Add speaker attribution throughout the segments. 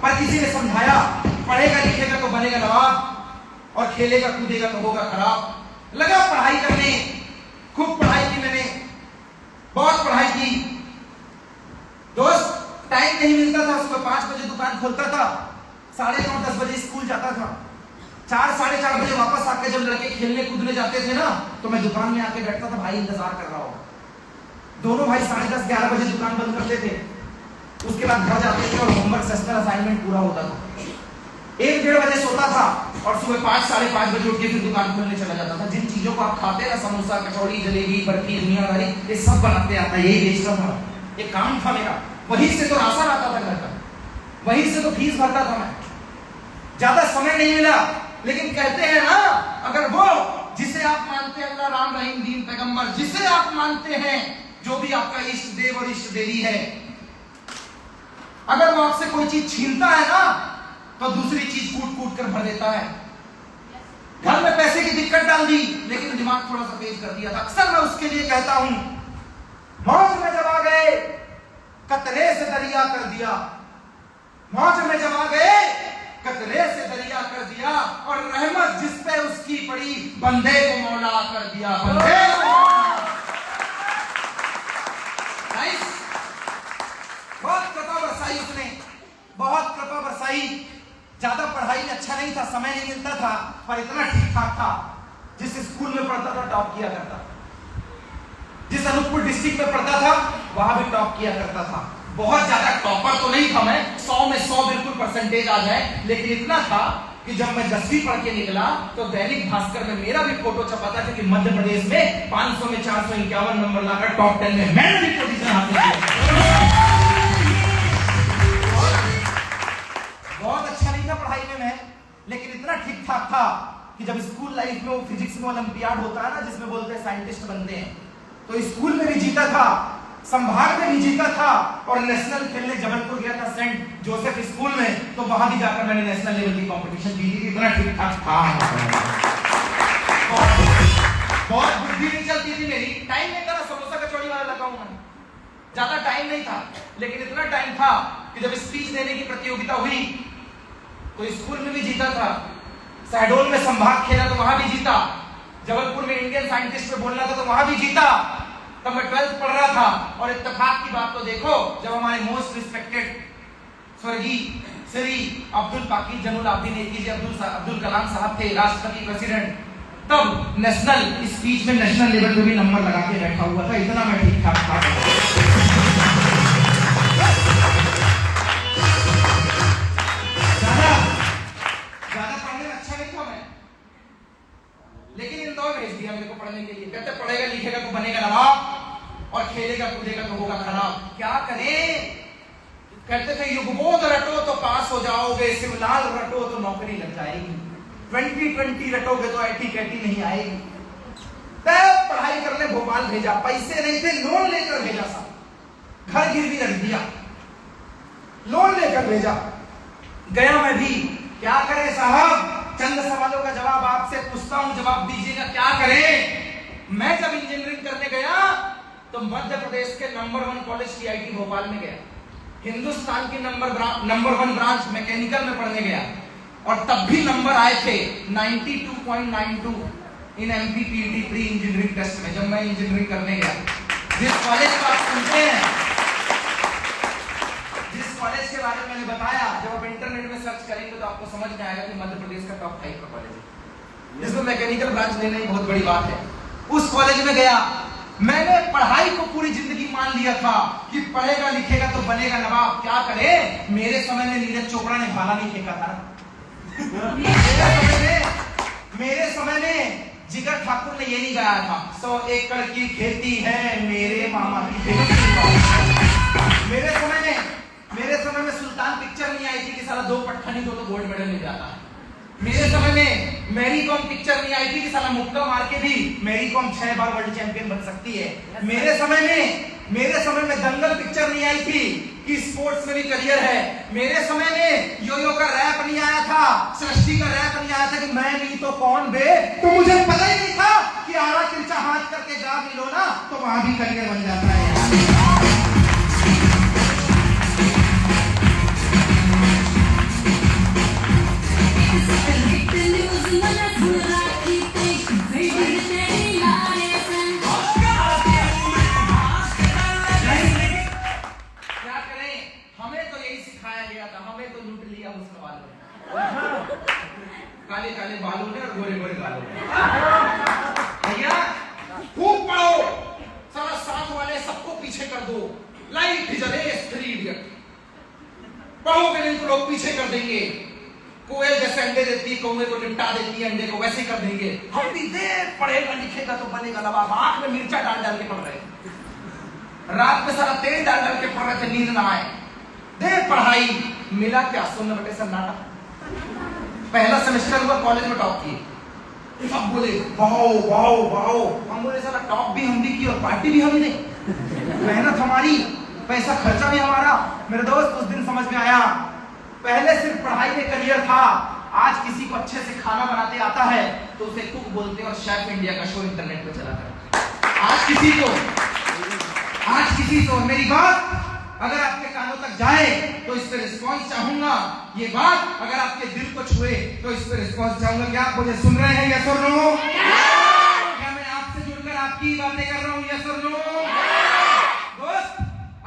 Speaker 1: पर किसी ने समझाया पढ़ेगा लिखेगा तो बनेगा नवाब और खेलेगा कूदेगा तो होगा खराब। लगा पढ़ाई करने, खूब पढ़ाई की मैंने, बहुत पढ़ाई की दोस्त। टाइम नहीं मिलता था, सुबह 5 बजे दुकान खोलता था, 9:30-10 बजे स्कूल जाता था, 4-4:30 बजे वापस आके जब लड़के खेलने कूदने जाते थे ना तो मैं दुकान में आके बैठता था, भाई इंतजार कर रहा होगा। दोनों भाई 10:30-11 बजे दुकान बंद करते थे, उसके बाद घर जाते थे और होमवर्क सेशनल असाइनमेंट पूरा होता था। 1-1:30 बजे सोता था और सुबह 5-5:30 बजे उठ के फिर दुकान खोलने चला जाता था। जिन चीजों को आप खाते ना, समोसा कचौड़ी जलेबी बर्फी दुनियादारी, ये सब बनाते आता, यही बेचता था, ये काम था मेरा। वहीं से तो राशन आता था घर का, वहीं से तो फीस भरता था मैं। ज्यादा समय नहीं मिला, लेकिन कहते हैं ना, अगर वो जिसे आप मानते हैं अल्लाह राम रहीम दीन पैगंबर, जिसे आप मानते हैं जो भी आपका इष्ट देव और इष्ट देवी है, अगर वो आपसे कोई चीज छीनता है ना तो दूसरी चीज कूट कूट कर भर देता है। घर में पैसे की दिक्कत डाल दी, लेकिन दिमाग थोड़ा सा तेज कर दिया था। अक्सर मैं उसके लिए कहता हूं, मौज में जब आ गए कतरे से दरिया कर दिया, मौज में जब आ गए कतरे से दरिया कर दिया, और रहमत जिस पे उसकी पड़ी बंदे को मौला कर दिया, बंदे को बहुत कृपा बरसाई उसने, बहुत कृपा बरसाई। ज्यादा पढ़ाई में अच्छा नहीं था, समय नहीं मिलता था, पर इतना ठीक ठाक था। जिस स्कूल में पढ़ता था टॉप किया करता, जिस अनूपपुर डिस्ट्रिक्ट में पढ़ता था वहां भी टॉप किया करता था। बहुत ज्यादा टॉपर तो नहीं था मैं, 100 में 100 बिल्कुल परसेंटेज आ जाए, लेकिन इतना था कि जब मैं 10वीं पढ़ के निकला तो दैनिक भास्कर में मेरा भी फोटो छपा था, क्योंकि मध्य प्रदेश में 500 में 451 नंबर लाकर टॉप 10 में मैंने भी पोजीशन हासिल किया। बहुत अच्छा नहीं था पढ़ाई में मैं, लेकिन इतना ठीक ठाक था कि जब स्कूल लाइफ में वो फिजिक्स में ओलंपियाड होता है ना, जिसमें बोलते हैं साइंटिस्ट बनते हैं, तो स्कूल में भी जीता था, संभाग में भी जीता था, और नेशनल खेलने जबलपुर गया था सेंट जोसेफ स्कूल में, तो वहां भी जाकर मैंने नेशनल लेवल की कंपटीशन जीती थी। इतना ठीक ठाक था, बहुत बुद्धि नहीं चलती थी मेरी। टाइम नहीं था, समोसा कचौड़ी वाला लगा हूं मैं, ज्यादा टाइम नहीं था, लेकिन इतना टाइम था कि जब स्पीच देने की प्रतियोगिता हुई तो स्कूल में भी जीता था, शहडोल में संभाग खेला तो वहां भी जीता, जबलपुर में इंडियन साइंटिस्ट पे बोलना था तो वहां भी जीता। तब मैं 12th पढ़ रहा था, और इत्तेफाक की बात तो देखो, जब हमारे मोस्ट रिस्पेक्टेड स्वर्गीय श्री अब्दुल पाकीर जनुल आबिदीन एपीजे अब्दुल कलाम साहब थे राष्ट्रपति प्रेसिडेंट, तब नेशनल स्पीच में नेशनल लेवल पे भी नंबर लगा के बैठा हुआ था। इतना मैं ठीक ठाक था। लेकिन इंदौर भेज दिया मेरे को पढ़ने के लिए, कहते पढ़ेगा लिखेगा तो बनेगा नवाब और खेलेगा कूदेगा तो होगा खराब। क्या करें, कहते थे युगबोध रटो तो पास हो जाओगे, शिवलाल रटो तो नौकरी लग जाएगी, 2020 रटोगे तो ऐटी कैटी नहीं आएगी। तब पढ़ाई करने भोपाल भेजा, पैसे नहीं थे, लोन लेकर भेजा साहब, घर गिरवी रख दिया, लोन लेकर भेजा। गया मैं भी, क्या करें साहब, चंद सवालों का जवाब आपसे पूछता हूं, जवाब दीजिएगा, क्या करें। मैं जब इंजीनियरिंग करने गया तो मध्य प्रदेश के नंबर 1 कॉलेज टीआईटी भोपाल में गया, हिंदुस्तान की नंबर 1 ब्रांच मैकेनिकल में पढ़ने गया, और तब भी नंबर आए थे 92.92 इन एमपीपीटी प्री इंजीनियरिंग टेस्ट में, जब मैं इंजीनियरिंग करने गया। जिस कॉलेज को आप सुनते हैं, जिस कॉलेज के बारे में मैंने बताया, जब आप इंटरनेट में सर्च करेंगे तो आपको समझ में आएगा कि मध्य प्रदेश का टॉप 5 का कॉलेज है, जिसमें मैकेनिकल ब्रांच लेना ही बहुत बड़ी बात है। उस कॉलेज में गया, मैंने पढ़ाई को पूरी जिंदगी मान लिया था कि पढ़ेगा लिखेगा तो बनेगा नवाब। क्या करे, मेरे समय में नीरज चोपड़ा ने भाला नहीं फेंका था। मेरे समय में जिगर ठाकुर ने ये नहीं गाया था, 100 एकड़ की खेती है मेरे मामा की। मेरे समय में सुल्तान पिक्चर नहीं आई थी कि साला 2 पट्टानी तो गोल्ड मेडल मिल जाता है। मेरे समय में मैरी कॉम पिक्चर नहीं आई थी कि साला मुक्का मार के भी मैरी कॉम 6 बार वर्ल्ड चैंपियन बन सकती है। मेरे समय में दंगल पिक्चर नहीं आई थी कि स्पोर्ट्स में भी करियर है। मेरे समय में यो का रैप नहीं आया था, सृष्टि का रैप नहीं आया था कि मैं नहीं तो कौन बे, तो मुझे पता ही नहीं था कि आरा तिरछा हाथ करके गा भी लो ना तो वहां भी करियर बन जाता है। सिखाया गया था, हमें तो लूट लिया मुसलमानों ने। काले काले बालों ने और गोरे गोरे गालों ने। भैया खूब पढ़ो, सारा साथ वाले सबको पीछे कर दो, लाइट जले स्त्री इडियट। पढ़ोगे नहीं तो लोग पीछे कर देंगे। कोयल जैसे अंडे देती है, कौवे को निपटा देती है अंडे को, वैसे कर देंगे। हम भी दे पढ़ेगा लिखेगा तो बनेगा नवाब। आंख में मिर्चा डाल डाल के पढ़ रहे, रात में सारा तेल डाल डाल के पढ़ रहे थे, नींद ना आए। दे पढ़ाई, मिला क्या? सुनने बटे सन्नाटा। पहला सेमेस्टर हुआ, कॉलेज में टॉप किए। सब बोले वाओ वाओ वाओ। हम बोले साला टॉप भी हम भी की और पार्टी भी हम ही दे। मेहनत हमारी, पैसा खर्चा भी हमारा। मेरे दोस्त उस दिन समझ में आया, पहले सिर्फ पढ़ाई में करियर था, आज किसी को अच्छे से खाना बनाते आता है तो उसे कुक बोलते हैं और शेफ इंडिया का शो इंटरनेट पे चला करता है। आज किसी को मेरी बात अगर आपके कानों तक जाए तो इस पे रिस्पॉन्स चाहूंगा। ये बात अगर आपके दिल को छुए तो इस पे रिस्पॉन्स चाहूंगा। क्या आप मुझे सुन रहे हैं? यस और नो? क्या मैं आपसे जुड़कर आपकी बातें कर रहा हूं? यस और नो? दोस्त,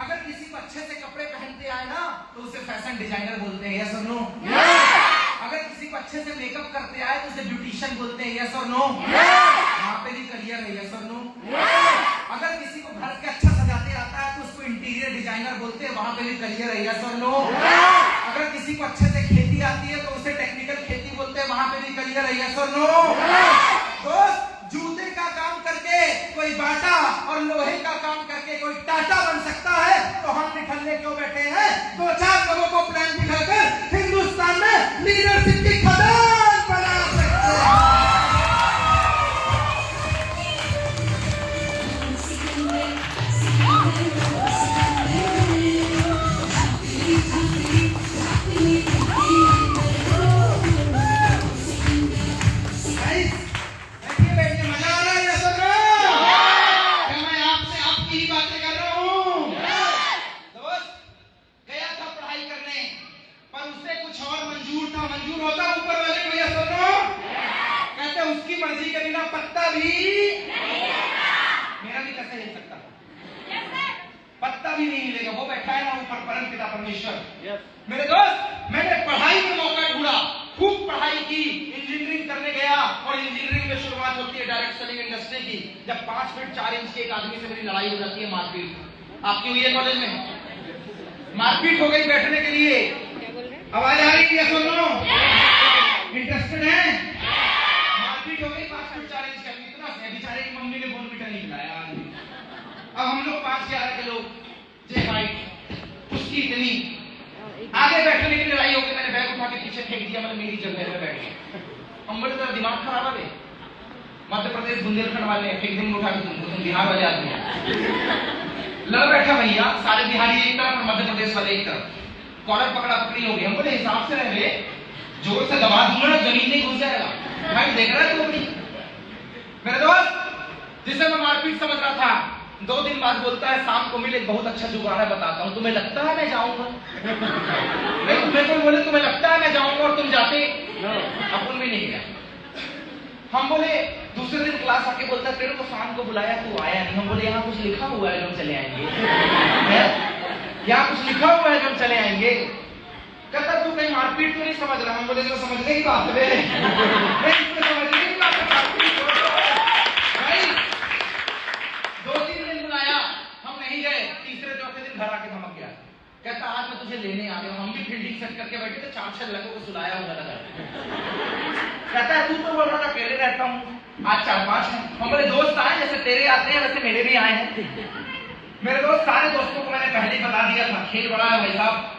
Speaker 1: अगर किसी को अच्छे से कपड़े पहनते आए ना तो उसे फैशन डिजाइनर बोलते हैं। यस और नो? अगर किसी को अच्छे से मेकअप करते आए तो उसे ब्यूटिशियन बोलते हैं। यस और नो? वहां पे भी करियर है। यस और नो? अगर किसी को घर के अच्छा सजाते आता है तो उसको इंटीरियर डिजाइनर बोलते हैं, वहां पे भी करियर है। यस और नो? अगर किसी को अच्छे से खेती आती है तो उसे टेक्निकल खेती बोलते हैं, वहां पे भी करियर है। यस और नो? दोस्त, जूते का काम करके कोई बाटा और लोहे का काम करके कोई टाटा बन सकता है, तो हम निठल्ले क्यों बैठे हैं? दो चार लोगों को प्लान दिखाकर हिंदुस्तान में लीडरशिप की खदान बना सकते हैं। मर्जी के बिना पत्ता भी मेरा भी कैसे हिल सकता? पत्ता भी नहीं हिलेगा। वो बैठा है ना ऊपर, परम पिता परमेश्वर। मेरे दोस्त, मैंने पढ़ाई में मौका ढूंढा, खूब पढ़ाई की, इंजीनियरिंग करने गया। और इंजीनियरिंग में शुरुआत होती है डायरेक्ट सेलिंग इंडस्ट्री की, जब 5 फीट 4 इंच के एक आदमी से मेरी लड़ाई हो जाती है, मारपीट। आपकी हुई है कॉलेज में? मारपीट हो गई बैठने के लिए। आवाज आ रही है? सुनो, इंटरेस्टेड है? मारपीट हो गई 5 फीट 4 इंच का। इतना बेचारे की मम्मी ने बोनविटा नहीं खिलाया। अब हम लोग 5-11 के लोग, जे हाइट उसकी इतनी, आगे बैठने की लड़ाई हो गई। मैंने बैग उठा के पीछे फेंक दिया, मतलब मेरी जगह पे बैठ गया। हम बोले तेरा दिमाग खराब है? मध्य प्रदेश बुंदेलखंड वाले फेंक देंगे उठा के, तुम बिहार वाले आदमी हैं। लड़ बैठा भैया, सारे बिहारी एक तरफ और मध्य प्रदेश वाले एक तरफ। कॉलर पकड़ा पकड़ी हो गई। हम बोले हिसाब से रह, जोर से दबा दूंगा जमीन नहीं घुस जाएगा। भाई देख रहा है तू अपनी? मेरे दोस्त, जिसे मैं मारपीट समझ रहा था, 2 दिन बाद बोलता है शाम को मिले, बहुत अच्छा जुगाड़ है बताता हूँ, तुम्हें लगता है मैं जाऊंगा? नहीं, तुम्हें कोई बोले तुम्हें लगता है मैं जाऊंगा और तुम जाते? अपन भी नहीं गया। हम बोले दूसरे दिन क्लास आके बोलता है तेरे को शाम को बुलाया तू आया नहीं। हम बोले यहाँ कुछ लिखा हुआ है, हम चले आएंगे। यहाँ कुछ लिखा हुआ है, हम चले आएंगे। कहता तू कहीं मारपीट तो नहीं समझ रहा? हम बोले समझने की बात है, समझने की बात है। भाई 2-3 दिन बुलाया, हम नहीं गए। तीसरे चौथे दिन घर आके धमक गया। कहता आज मैं तुझे लेने आ गया। हम भी फील्डिंग सेट करके बैठे थे, 4-6 लड़कों को सुलाया हुआ लगा। कहता है तू तो बोल रहा था अकेले रहता हूँ, आज 4-5 हैं। हम बोले दोस्त आए, जैसे तेरे आते हैं वैसे मेरे भी आए हैं। मेरे दोस्त सारे दोस्तों को मैंने पहले ही बता दिया था, खेल बड़ा है भाई साहब।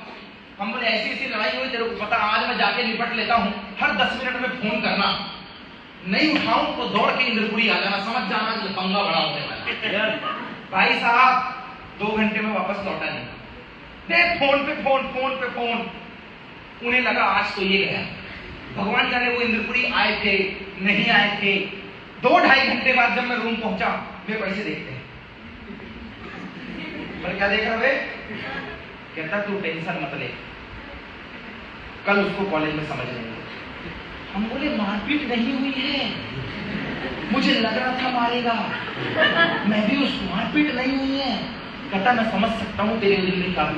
Speaker 1: हम बोले ऐसी लड़ाई हुई तेरे को पता, आज मैं जाके निपट लेता हूँ। हर 10 मिनट में फोन करना, नहीं उठाऊं तो दौड़ के इंद्रपुरी आ जाना, समझ जाना कि पंगा बड़ा होने वाला। भाई साहब 2 घंटे में वापस लौटा नहीं। देख फोन पे फोन। उन्हें लगा आज तो ये गया। भगवान जाने वो इंद्रपुरी आए थे नहीं आए थे। 2-2.5 घंटे बाद जब मैं रूम पहुंचा, वे पैसे देखते हैं। पर क्या देख रहे? कहता तू टेंशन मत ले, कल उसको कॉलेज में समझ लेंगे। हम बोले मारपीट नहीं हुई है, मुझे लग रहा था मारेगा, मैं भी उसको मारपीट नहीं हुई है। कहता मैं समझ सकता हूँ तेरे दिल में काबू।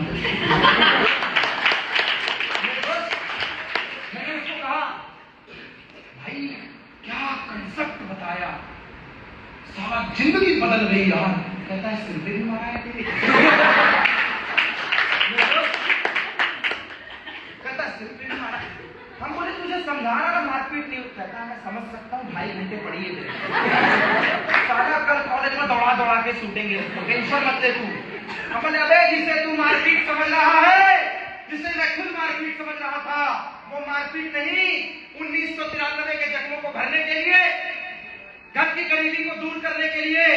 Speaker 1: बोले यार, कहता है सिर पे भी मारा है तेरे। कहता सिर पे भी मारा। हम बोले तुझे समझा रहा ना मारपीट नहीं। कहता मैं समझ सकता हूँ, 2.5 घंटे पढ़ी है तेरे। सारा कल कॉलेज में दौड़ा दौड़ा के छूटेंगे, टेंशन मत ले तू। अपन अबे जिसे तू मारपीट समझ रहा है, जिसे मैं खुद मारपीट समझ रहा था, वो मारपीट नहीं, 1993 के जख्मों को भरने के लिए, घर की गरीबी को दूर करने के लिए,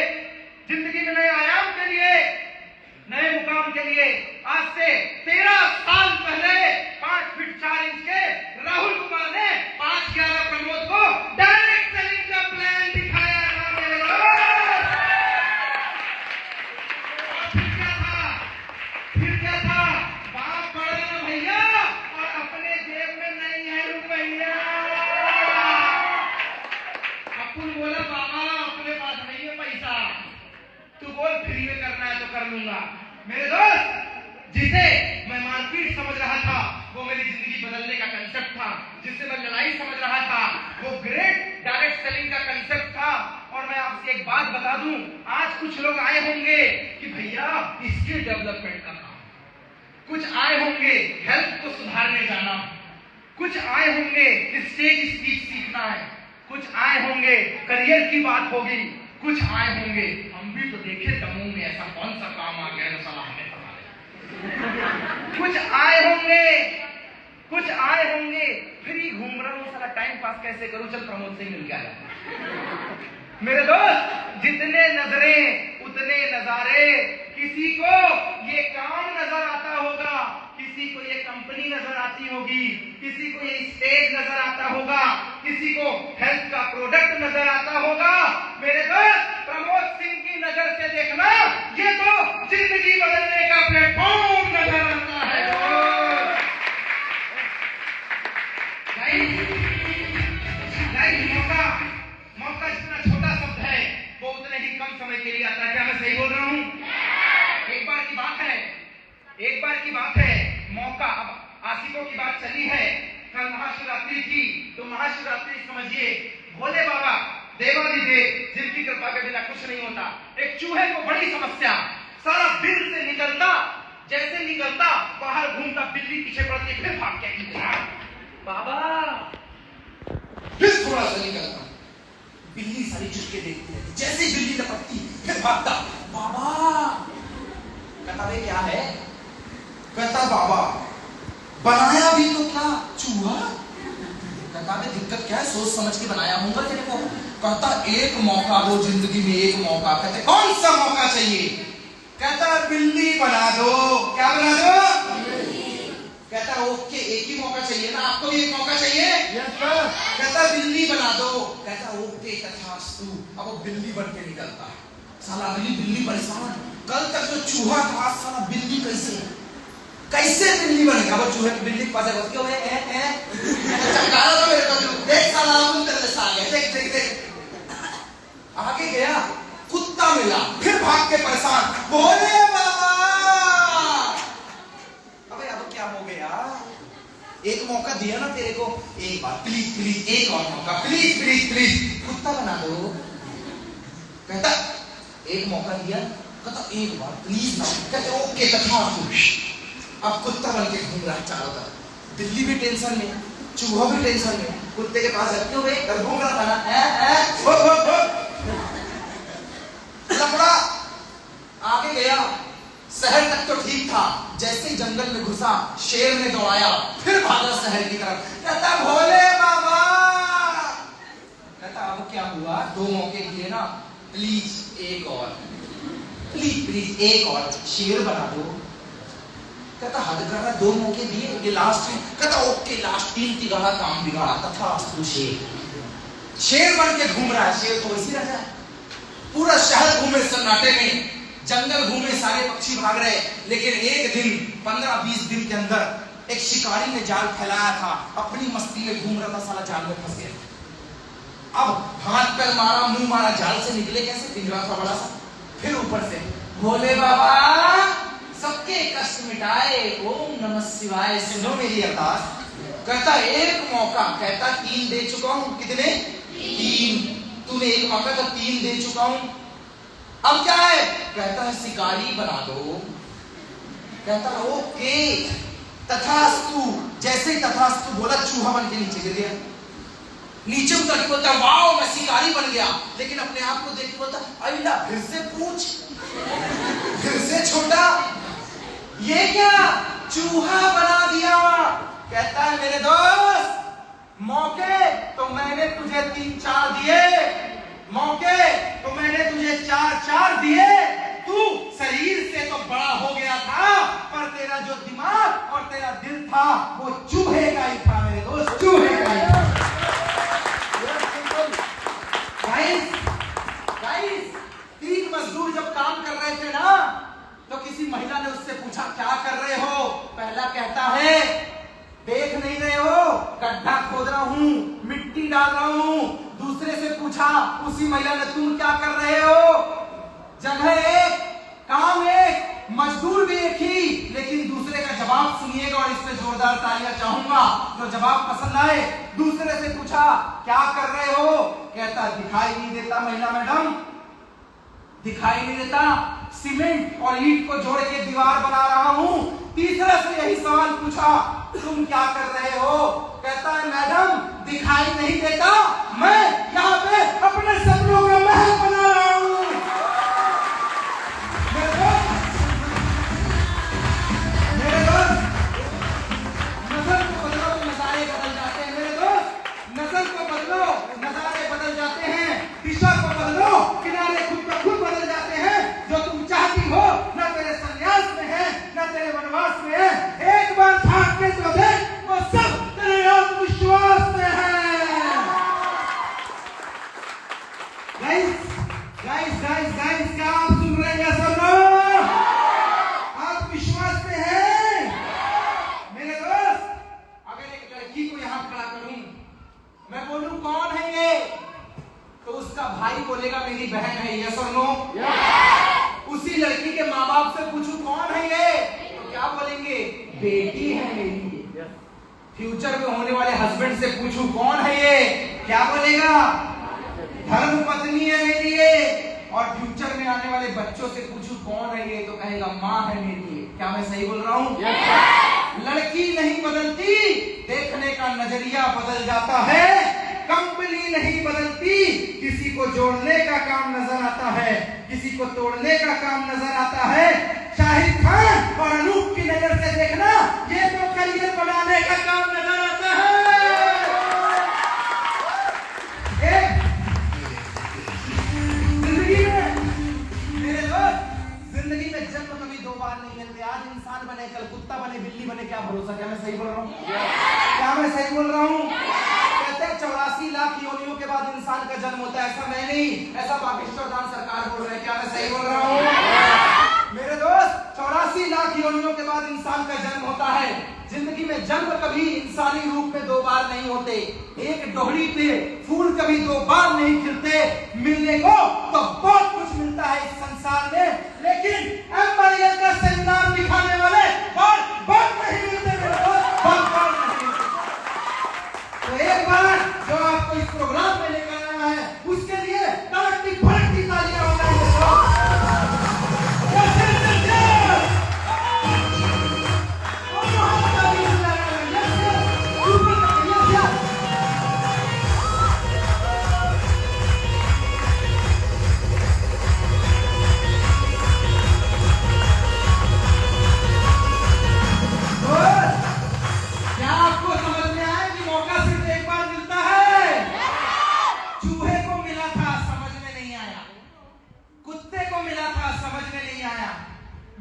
Speaker 1: जिंदगी में नए आयाम के लिए, नए मुकाम के लिए, आज से 13 साल पहले 5 फीट 4 इंच के राहुल कुमार ने 5-11 प्रमोद को डायरेक्ट सेलिंग का प्लान दिखाया था मेरे दोस्त। फिर क्या था? बाप बड़ा भैया और अपने जेब में नहीं है रुपया। अपुन बोला बाबा अपने पास नहीं है पैसा, तू बोल फ्री में करना है तो कर लूंगा। मेरे दोस्त, जिसे मैं मारपीट समझ रहा था वो मेरी जिंदगी बदलने का कंसेप्ट था। जिसे मैं लड़ाई समझ रहा था वो ग्रेट डायरेक्ट सेलिंग का कंसेप्ट था। और मैं आपसे एक बात बता दूं, आज कुछ लोग आए होंगे कि भैया स्किल डेवलपमेंट का काम, कुछ आए होंगे हेल्थ को सुधारने जाना, कुछ आए होंगे स्टेज स्पीच सीखना है, कुछ आए होंगे करियर की बात होगी, कुछ आए होंगे हम भी तो देखे दमों में ऐसा कौन सा काम आ गया ना साला हमें पता नहीं। कुछ आए होंगे फ्री घूम रहा हूं साला, टाइम पास कैसे करूं, चल प्रमोद से मिल गया। मेरे दोस्त, जितने नजरें उतने नजारे। किसी को ये काम नजर आता होगा, किसी को ये कंपनी नजर आती होगी, किसी को ये स्टेज नजर आता होगा, किसी को हेल्थ का प्रोडक्ट नजर आता होगा। मेरे दोस्त, प्रमोद सिंह की नजर से देखना, ये तो जिंदगी बदलने का प्लेटफॉर्म नजर आता है। मौका जितना छोटा शब्द है वो उतने ही कम समय के लिए आता है। क्या मैं सही बोल रहा हूँ? एक बार की बात है मौका। अब आशिकों की बात चली है कल महाशिवरात्रि की, तो महाशिवरात्रि समझिए भोले बाबा देवादिदेव जिनकी कृपा के बिना कुछ नहीं होता। एक चूहे को बड़ी समस्या, सारा बिल से निकलता, जैसे निकलता बाहर घूमता, बिल्ली पीछे पड़ती, फिर भाग के बाबा, फिर थोड़ा सा निकलता, बिल्ली सारी चुपके देखती है, जैसे बिल्ली लपकती फिर भागता। बाबा कहता वे क्या है? कहता बाबा बनाया भी तो क्या चूहा? कहता वे दिक्कत क्या है? सोच समझ के बनाया होगा तेरे को। कहता एक मौका दो जिंदगी में, एक मौका। कहते कौन सा मौका चाहिए? कहता बिल्ली बना दो। क्या बना दो? कहता ओके, एक ही मौका चाहिए ना, आपको भी एक मौका चाहिए? Yes sir. कहता बिल्ली बना दो। कहता ओके तथास्तु। अब वो बिल्ली बन के निकलता है, साला अगली बिल्ली परेशान। कल तक जो चूहा था साला बिल्ली कैसे बिल्ली बनेगा? वो चूहे की बिल्ली के पास क्यों है? चमकारा तो मेरे को, देख साला अपन तेरे से आ गया, देख देख देख। आगे गया, कुत्ता मिला, फिर भाग के परेशान, बोले बाबा। अबे अब क्या हो गया? एक मौका दिया ना तेरे को, एक बार प्लीज प्लीज, एक और मौका प्लीज प्लीज प्लीज, कुत्ता बना दो। कहता एक मौका दिया, कहता एक बार प्लीज ना। कहते ओके तथास्तु। अब कुत्ता बन के घूम रहा है चारों तरफ, बिल्ली भी टेंशन में, चूहा भी टेंशन में, कुत्ते के पास क्यों भाई घूम रहा था ना, लफड़ा। आगे गया, शहर तक तो ठीक था, जैसे ही जंगल में घुसा शेर ने दौड़ाया, फिर भागा शहर की तरफ। कहता भोले बाबा। कहता अब क्या हुआ? 2 मौके दिए ना, प्लीज एक और, प्लीज प्लीज एक और, शेर बना दो। कहता हद कर रहा, 2 मौके दिए, ये लास्ट है। कहता ओके लास्ट, 3 तिगाड़ा काम बिगाड़ा। तथास्तु। शेर बन के घूम रहा है। शेर तो वैसे रह जाए, पूरा शहर घूमे सन्नाटे में, जंगल घूमे, सारे पक्षी भाग रहे। लेकिन एक दिन 15-20 दिन के अंदर एक शिकारी ने जाल फैलाया था, अपनी मस्ती में घूम रहा था, साला जाल में फंस गया। अब हाथ पैर मारा, मुंह मारा, जाल से निकले कैसे? पिंजरा था बड़ा सा। फिर ऊपर से भोले बाबा सबके कष्ट मिटाए, ओम नमः शिवाय, सुनो मेरी अरदास। कहता एक मौका। कहता 3 दे चुका हूं। कितने? 3। तूने एक मौका तो 3 दे चुका हूं। अब क्या है? कहता है शिकारी बना दो। कहता है ओके, तथास्तु। जैसे ही तथास्तु बोला, चूहा बन के नीचे गिर गया। नीचे उतर के बोलता वाओ मैं शिकारी बन गया, लेकिन अपने आप को देख के बोलता अल्लाह फिर से पूछ, फिर से छोटा, ये क्या चूहा बना दिया। कहता है मेरे दोस्त, मौके तो मैंने तुझे 3-4 दिए, मौके तो मैंने तुझे 4-4 दिए। तू शरीर से तो बड़ा हो गया था, पर तेरा जो दिमाग और तेरा दिल था वो चूहे का ही था मेरे दोस्त, चूहे का ही था। गाइस, 3 मजदूर जब काम कर रहे थे ना, तो किसी महिला ने उससे पूछा क्या कर रहे हो? पहला कहता है देख नहीं रहे हो, गड्ढा खोद रहा हूं, मिट्टी डाल रहा हूं। दूसरे से पूछा उसी महिला ने तुम क्या कर रहे हो? जगह एक, काम एक, मजदूर भी एक ही, लेकिन दूसरे का जवाब सुनिएगा और इस पे जोरदार तालियां चाहूंगा जो जवाब पसंद आए। दूसरे से पूछा क्या कर रहे हो? कहता दिखाई नहीं देता महिला मैडम, दिखाई नहीं देता, सीमेंट और ईंट को जोड़ के दीवार बना रहा हूं। तीसरे से यही सवाल पूछा तुम क्या कर रहे हो? कहता है मैडम दिखाई नहीं देता, मैं यहाँ पे अपने सपनों का महल बना रहा हूं। मेरे दोस्त, नजर को बदलो तो नजारे बदल जाते हैं। मेरे दोस्त, नजर को बदलो नजारे बदल जाते हैं, दिशा को बदलो किनारे खुद ब खुद बदल जाते हैं। जो तुम चाहती हो न तेरे संन्यास में है न तेरे वनवास में है, एक बार झांक के तो देख, वो सब तेरे आत्मविश्वास में है। गाइस, क्या आप सुन रहे हैं? सब लोग आत्मविश्वास में है। मेरे दोस्त, अगर एक लड़की को यहाँ खड़ा करूं, मैं बोलूं कौन है ये, तो उसका भाई बोलेगा मेरी बहन है, यस और नो? उसी लड़की के माँ बाप से पूछूं कौन है ये, तो क्या बोलेंगे? बेटी है मेरी। फ्यूचर में होने वाले हस्बैंड से पूछूं कौन है ये, क्या बोलेगा? धर्म पत्नी है मेरी ये। और फ्यूचर में आने वाले बच्चों से पूछूं कौन है ये, तो कहेगा माँ है मेरी ये। क्या मैं सही बोल रहा हूँ? लड़की नहीं बदलती, देखने का नजरिया बदल जाता है। कंपनी नहीं बदलती, किसी को जोड़ने का काम नजर आता है, किसी को तोड़ने का काम नजर आता है। शाहिद खान और अनूप की नजर से देखना, ये तो करियर बनाने का काम नजर आता है। जिंदगी में जन्म कभी 2 बार नहीं मिलते। आज इंसान बने, कल कुत्ता बने, बिल्ली बने, क्या भरोसा? क्या मैं सही बोल रहा हूँ? क्या मैं सही बोल रहा हूँ? कहते हैं 84 लाख योनियों के बाद इंसान का जन्म होता है। ऐसा मैं नहीं, ऐसा पाकिस्तान दान सरकार बोल रहे हैं। क्या मैं सही बोल रहा हूँ? मेरे दोस्त, 84 लाख योनियों के बाद इंसान का जन्म होता है। जिंदगी में जन्म कभी इंसानी रूप में 2 बार नहीं होते। एक डोहरी पे फूल कभी 2 बार नहीं खिलते। मिलने को तो बहुत कुछ मिलता है इस संसार में, लेकिन एम्बरियल का सेमिनार दिखाने वाले और बहुत नहीं मिलते मेरे दोस्त, बहुत नहीं मिलते। तो एक बार जो आपको इस प्रोग्राम में लेकर आया है, उसके लिए ताकि भड़कती तालियां हो जाएंगे।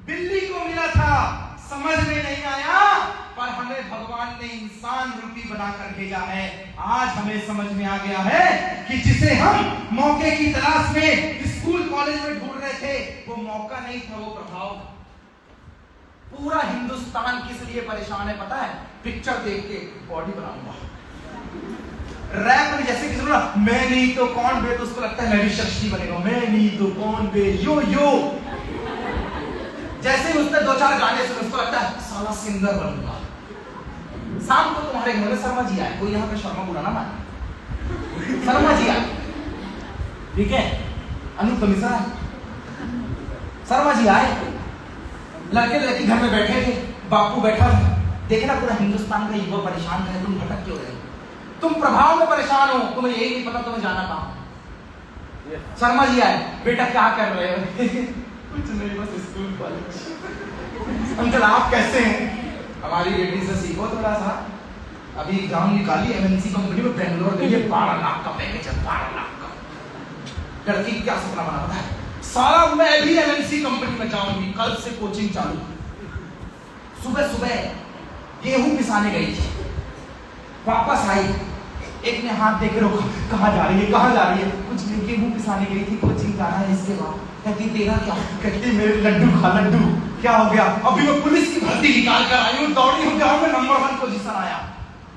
Speaker 1: बिल्ली को मिला था, समझ में नहीं आया, पर हमें भगवान ने इंसान रूपी बनाकर भेजा है। आज हमें समझ में आ गया है कि जिसे हम मौके की तलाश में स्कूल कॉलेज में ढूंढ रहे थे, वो मौका नहीं था, वो प्रभाव था। पूरा हिंदुस्तान किस लिए परेशान है पता है? पिक्चर देख के बॉडी बनाऊंगा, रैप में जैसे किसी बोला मैं नहीं तो कौन बे, तो उसको लगता है मैं भी शक्ति बनेगा। मैं नहीं तो कौन बे, यो यो। जैसे ही उसने 2-4 गाने सुने, उसको लगता है साला सिंगर बनूंगा। शाम को तुम्हारे घर में शर्मा जी आए, कोई यहाँ पे शर्मा बुरा ना माने, शर्मा जी आए, ठीक है? अनूप मिश्रा शर्मा जी आए, लड़के लड़की घर में बैठे थे, बापू बैठा था। देखना पूरा हिंदुस्तान का युवा परेशान है, तुम भटक क्यों रहे हो? तुम प्रभाव में परेशान हो, तुम्हें यही नहीं पता तुम्हें जाना कहाँ। शर्मा जी आए, बेटा क्या कर रहे हो? कुछ नहीं, बस स्कूल कॉलेज। अंकल आप कैसे हैं? हमारी बेटी से सीखो थोड़ा सा। अभी एग्जाम निकाली, एमएनसी कंपनी में बेंगलोर गई है, 12 लाख का पैकेज है, 12 लाख का। लड़की क्या सपना बना होता है, सारा मैं भी एमएनसी कंपनी में जाऊंगी, कल से कोचिंग चालू। सुबह सुबह गेहूं पिसाने गई थी, वापस आई, एक ने हाथ देके रोका, कहाँ जा रही है, कहाँ जा रही है? कुछ नहीं, गेहूं पिसाने गई थी, कोचिंग जाना है। इसके बाद कहती तेरा क्या? कहती मेरे लड्डू खा लड्डू। क्या हो गया? अभी मैं पुलिस की भर्ती निकाल कर आई हूँ, दौड़ी हूँ, गाँव में नंबर 1 पोजीशन आया।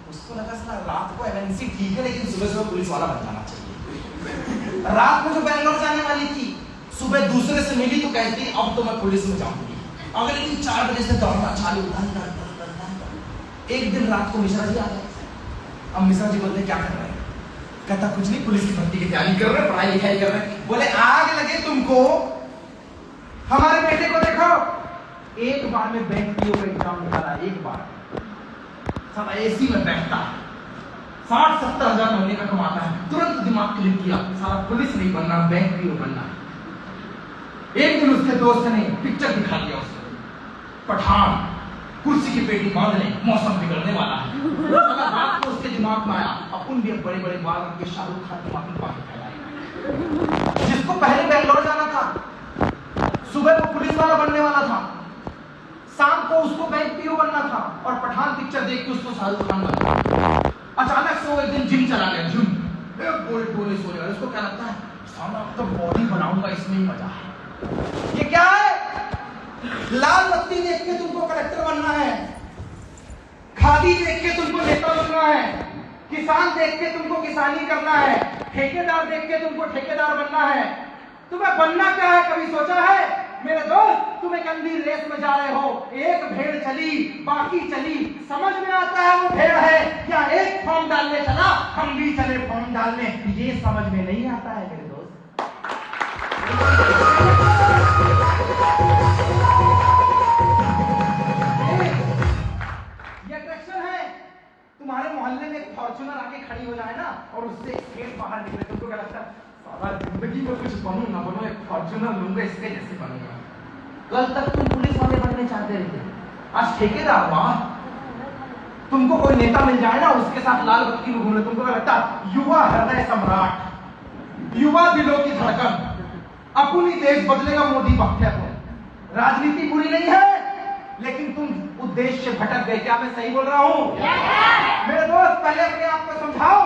Speaker 1: उसको लगा साला रात को एमएनसी ठीक है, लेकिन सुबह सुबह पुलिस वाला बन जाना चाहिए। रात को जो बैंगलोर जाने वाली थी, सुबह दूसरे से मिली तो कहती अब तो मैं पुलिस में जाऊंगी। अगले दिन 4 बजे से दौड़ना चालू। एक दिन रात को मिश्रा जी आ गए। अब मिश्रा जी बोलते क्या कर रहे हैं? कहता कुछ नहीं, पुलिस की भर्ती की तैयारी कर रहे हैं, पढ़ाई लिखाई कर रहे हैं। बोले आग लगे तुमको, हमारे बेटे को देखो, एक बार में बैंक पीओ का एग्जाम निकाला, एक बार सब एसी में बैठता है, 60-70 हजार महीने का कमाता है, तुरंत दिमाग क्लिक किया, सारा पुलिस नहीं बनना, बैंक पीओ बनना है। एक दिन उसके दोस्त ने पिक्चर दिखा दिया उसको, पठान, कुर्सी की पेटी बांध ले, मौसम बिगड़ने वाला है। रात को उसके दिमाग में आया, अपन भी बड़े बड़े बाल रख के शाहरुख खान की माफी पाके फैलाएंगे। जिसको पहले बैंगलोर जाना था, सुबह वो पुलिस वाला बनने वाला था, शाम को उसको बैंक पीओ बनना था, और पठान पिक्चर देख के उसको शाहरुख खान बना। अचानक से वो एक दिन जिम चला गया, जिम बोले बोले सोने वाले। उसको क्या लगता है, साला तो बॉडी बनाऊंगा, इसमें ही मजा है। ये क्या है? लाल बत्ती देख के तुमको कलेक्टर बनना है, खादी देख के तुमको नेता बनना है, किसान देख के तुमको किसानी करना है, ठेकेदार देख के तुमको ठेकेदार बनना है। तुम्हें बनना क्या है, कभी सोचा है? मेरे दोस्त, तुम एक अंधी रेस में जा रहे हो, एक भेड़ चली बाकी चली, समझ में आता है वो भेड़ है या एक फॉर्म डालने चला, हम भी चले फॉर्म डालने, ये समझ में नहीं आता है मेरे दोस्त। ये अट्रैक्शन है। तुम्हारे मोहल्ले में एक फॉर्च्यूनर आके खड़ी हो जाए ना, और उससे एक खेत बाहर निकले, तुमको क्या लगता है, जिंदगी में कुछ बनूं ना बनूं, एक फॉर्च्यूनर लूंगा, इसके जैसे बनूंगा। कल तक तुम पुलिस वाले बनने चाहते थे, आज ठेकेदार हुआ। तुमको कोई नेता मिल जाए ना, उसके साथ लाल बत्ती में घूमने, तुमको क्या लगता है, युवा हृदय सम्राट, युवा दिलों की धड़कन, अपनी देश बदलेगा, मोदी पक्ष है। राजनीति बुरी नहीं है, लेकिन तुम उद्देश्य भटक गए। क्या मैं सही बोल रहा हूं? मेरे दोस्त, पहले अपने आप को समझाओ।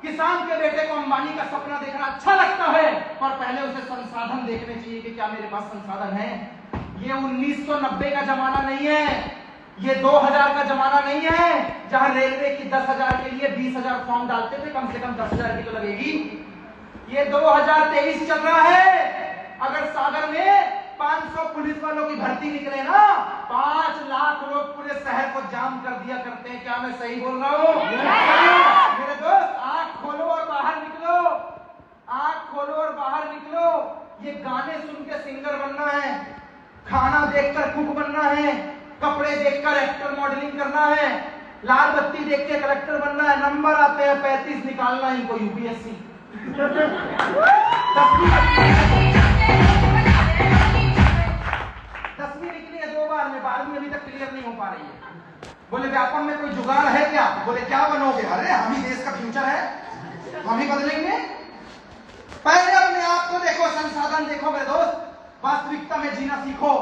Speaker 1: किसान के बेटे को अंबानी का सपना देखना अच्छा लगता है, पर पहले उसे संसाधन देखने चाहिए कि क्या मेरे पास संसाधन है। ये 1990 का जमाना नहीं है, ये 2000 का जमाना नहीं है, जहां रेलवे की 10,000 के लिए 20,000 फॉर्म डालते थे, कम से कम 10,000 की तो लगेगी। ये 2023 चल रहा है। अगर सागर में 500 पुलिस वालों की भर्ती निकले ना, 5 लाख लोग पूरे शहर को जाम कर दिया करते हैं। क्या मैं सही बोल रहा हूँ? मेरे दोस्त, आंख खोलो और बाहर निकलो, आंख खोलो और बाहर निकलो। ये गाने सुन के सिंगर बनना है, खाना देखकर कुक बनना है, कपड़े देखकर एक्टर मॉडलिंग करना है, लाल बत्ती देख के कलेक्टर बनना है, नंबर आते हैं 35 निकालना है इनको यूपीएससी। 10वीं निकली है 2 बार में, 12वीं अभी तक क्लियर नहीं हो पा रही है। बोले व्यापम में कोई जुगाड़ है क्या? बोले क्या बनोगे? अरे हम ही देश का फ्यूचर है, हम ही बदलेंगे। पहले अपने आप को देखो, संसाधन देखो मेरे दोस्त, वास्तविकता में जीना सीखो।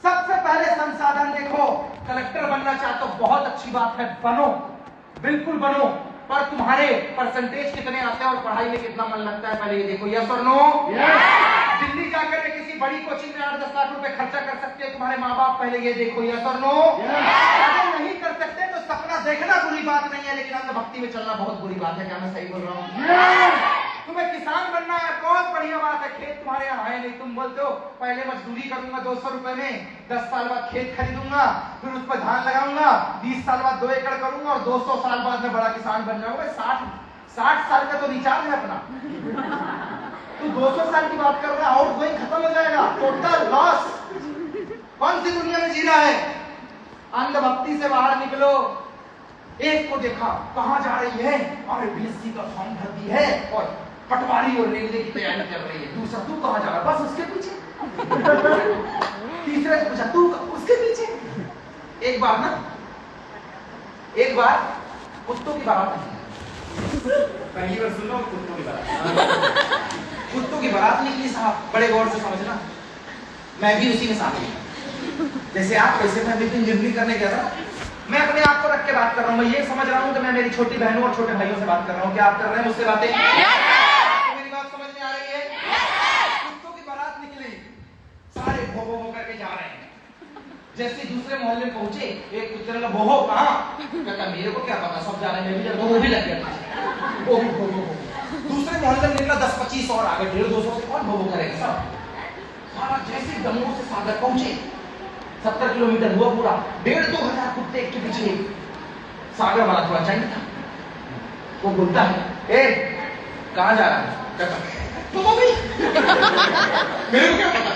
Speaker 1: सबसे पहले संसाधन देखो। कलेक्टर बनना चाहते हो, बहुत अच्छी बात है, बनो, बिल्कुल बनो, पर तुम्हारे परसेंटेज कितने आते हैं और पढ़ाई में कितना मन लगता है, पहले ये देखो। यस और नो? दिल्ली जाकर के किसी बड़ी कोचिंग में 8-10 लाख रुपए खर्चा कर सकते हैं तुम्हारे माँ बाप, पहले ये देखो। यस और नो? अगर नहीं कर सकते तो सपना देखना बुरी बात नहीं है, लेकिन अंधभक्ति में चलना बहुत बुरी बात है। क्या मैं सही बोल रहा हूँ? तुम्हें किसान बनना है, बहुत बढ़िया बात है। खेत तुम्हारे यहाँ है नहीं, तुम बोलते हो पहले मजदूरी करूंगा 200 रुपए में, 10 साल बाद खेत खरीदूंगा, फिर उस पर धान लगाऊंगा, 20 साल बाद 2 एकड़ करूंगा और 200 साल बाद में बड़ा किसान बन जाऊंगा। 60 साल का तो रिचार्ज है अपना। तू 200 साल की बात कर रहा है, आउट गोइंग खत्म हो जाएगा, टोटल लॉस। कौन सी दुनिया में जी रहा है? अंधभक्ति से बाहर निकलो। एक को देखा कहां जा रही है, और बीएससी का फॉर्म भर दी है और पटवारी और रेलवे की तैयारी कर रही है। दूसरा तू कहां जा रहा है? बस उसके पीछे। तीसरे से पूछा तू उसके पीछे। एक बार कुत्तों की बारात निकली। पहली बार सुन लो, कुत्तों की बारात। कुत्तों की बारात निकली साहब, बड़े गौर से समझना। मैं भी उसी में शामिल हूं, जैसे आप वैसे मैं भी इंजीनियरिंग करने गया था। मैं अपने आप को रख के बात कर रहा हूँ। मैं ये समझ रहा हूँ कि मैं मेरी छोटी बहनों और छोटे भाइयों से बात कर रहा हूँ। क्या आप कर रहे हैं मुझसे बातें? मेरी बात समझ में आ रही है? कुत्तों की बारात निकली, सारे भो भो करके जा रहे हैं। जैसे दूसरे मोहल्ले में पहुंचे, एक कुत्ते ने बोहो कहाँ? कहता मेरे को क्या पता, सब जा रहे हैं, मैं भी जा, वो भी लग गया। वो भी भो भो। दूसरे मोहल्ले में निकला 10-25 और आगे, 150-200 से कौन भो भो करेगा सब? सारा जैसे दमोह से सागर पहुंचे, 70 किलोमीटर हुआ पूरा, 1,500-2 हजार कुत्ते एक के पीछे एक। सागर वाला थोड़ा चाहिए था, वो बोलता है ए कहाँ जा रहा है? कहता पता नहीं। मेरे को क्या पता?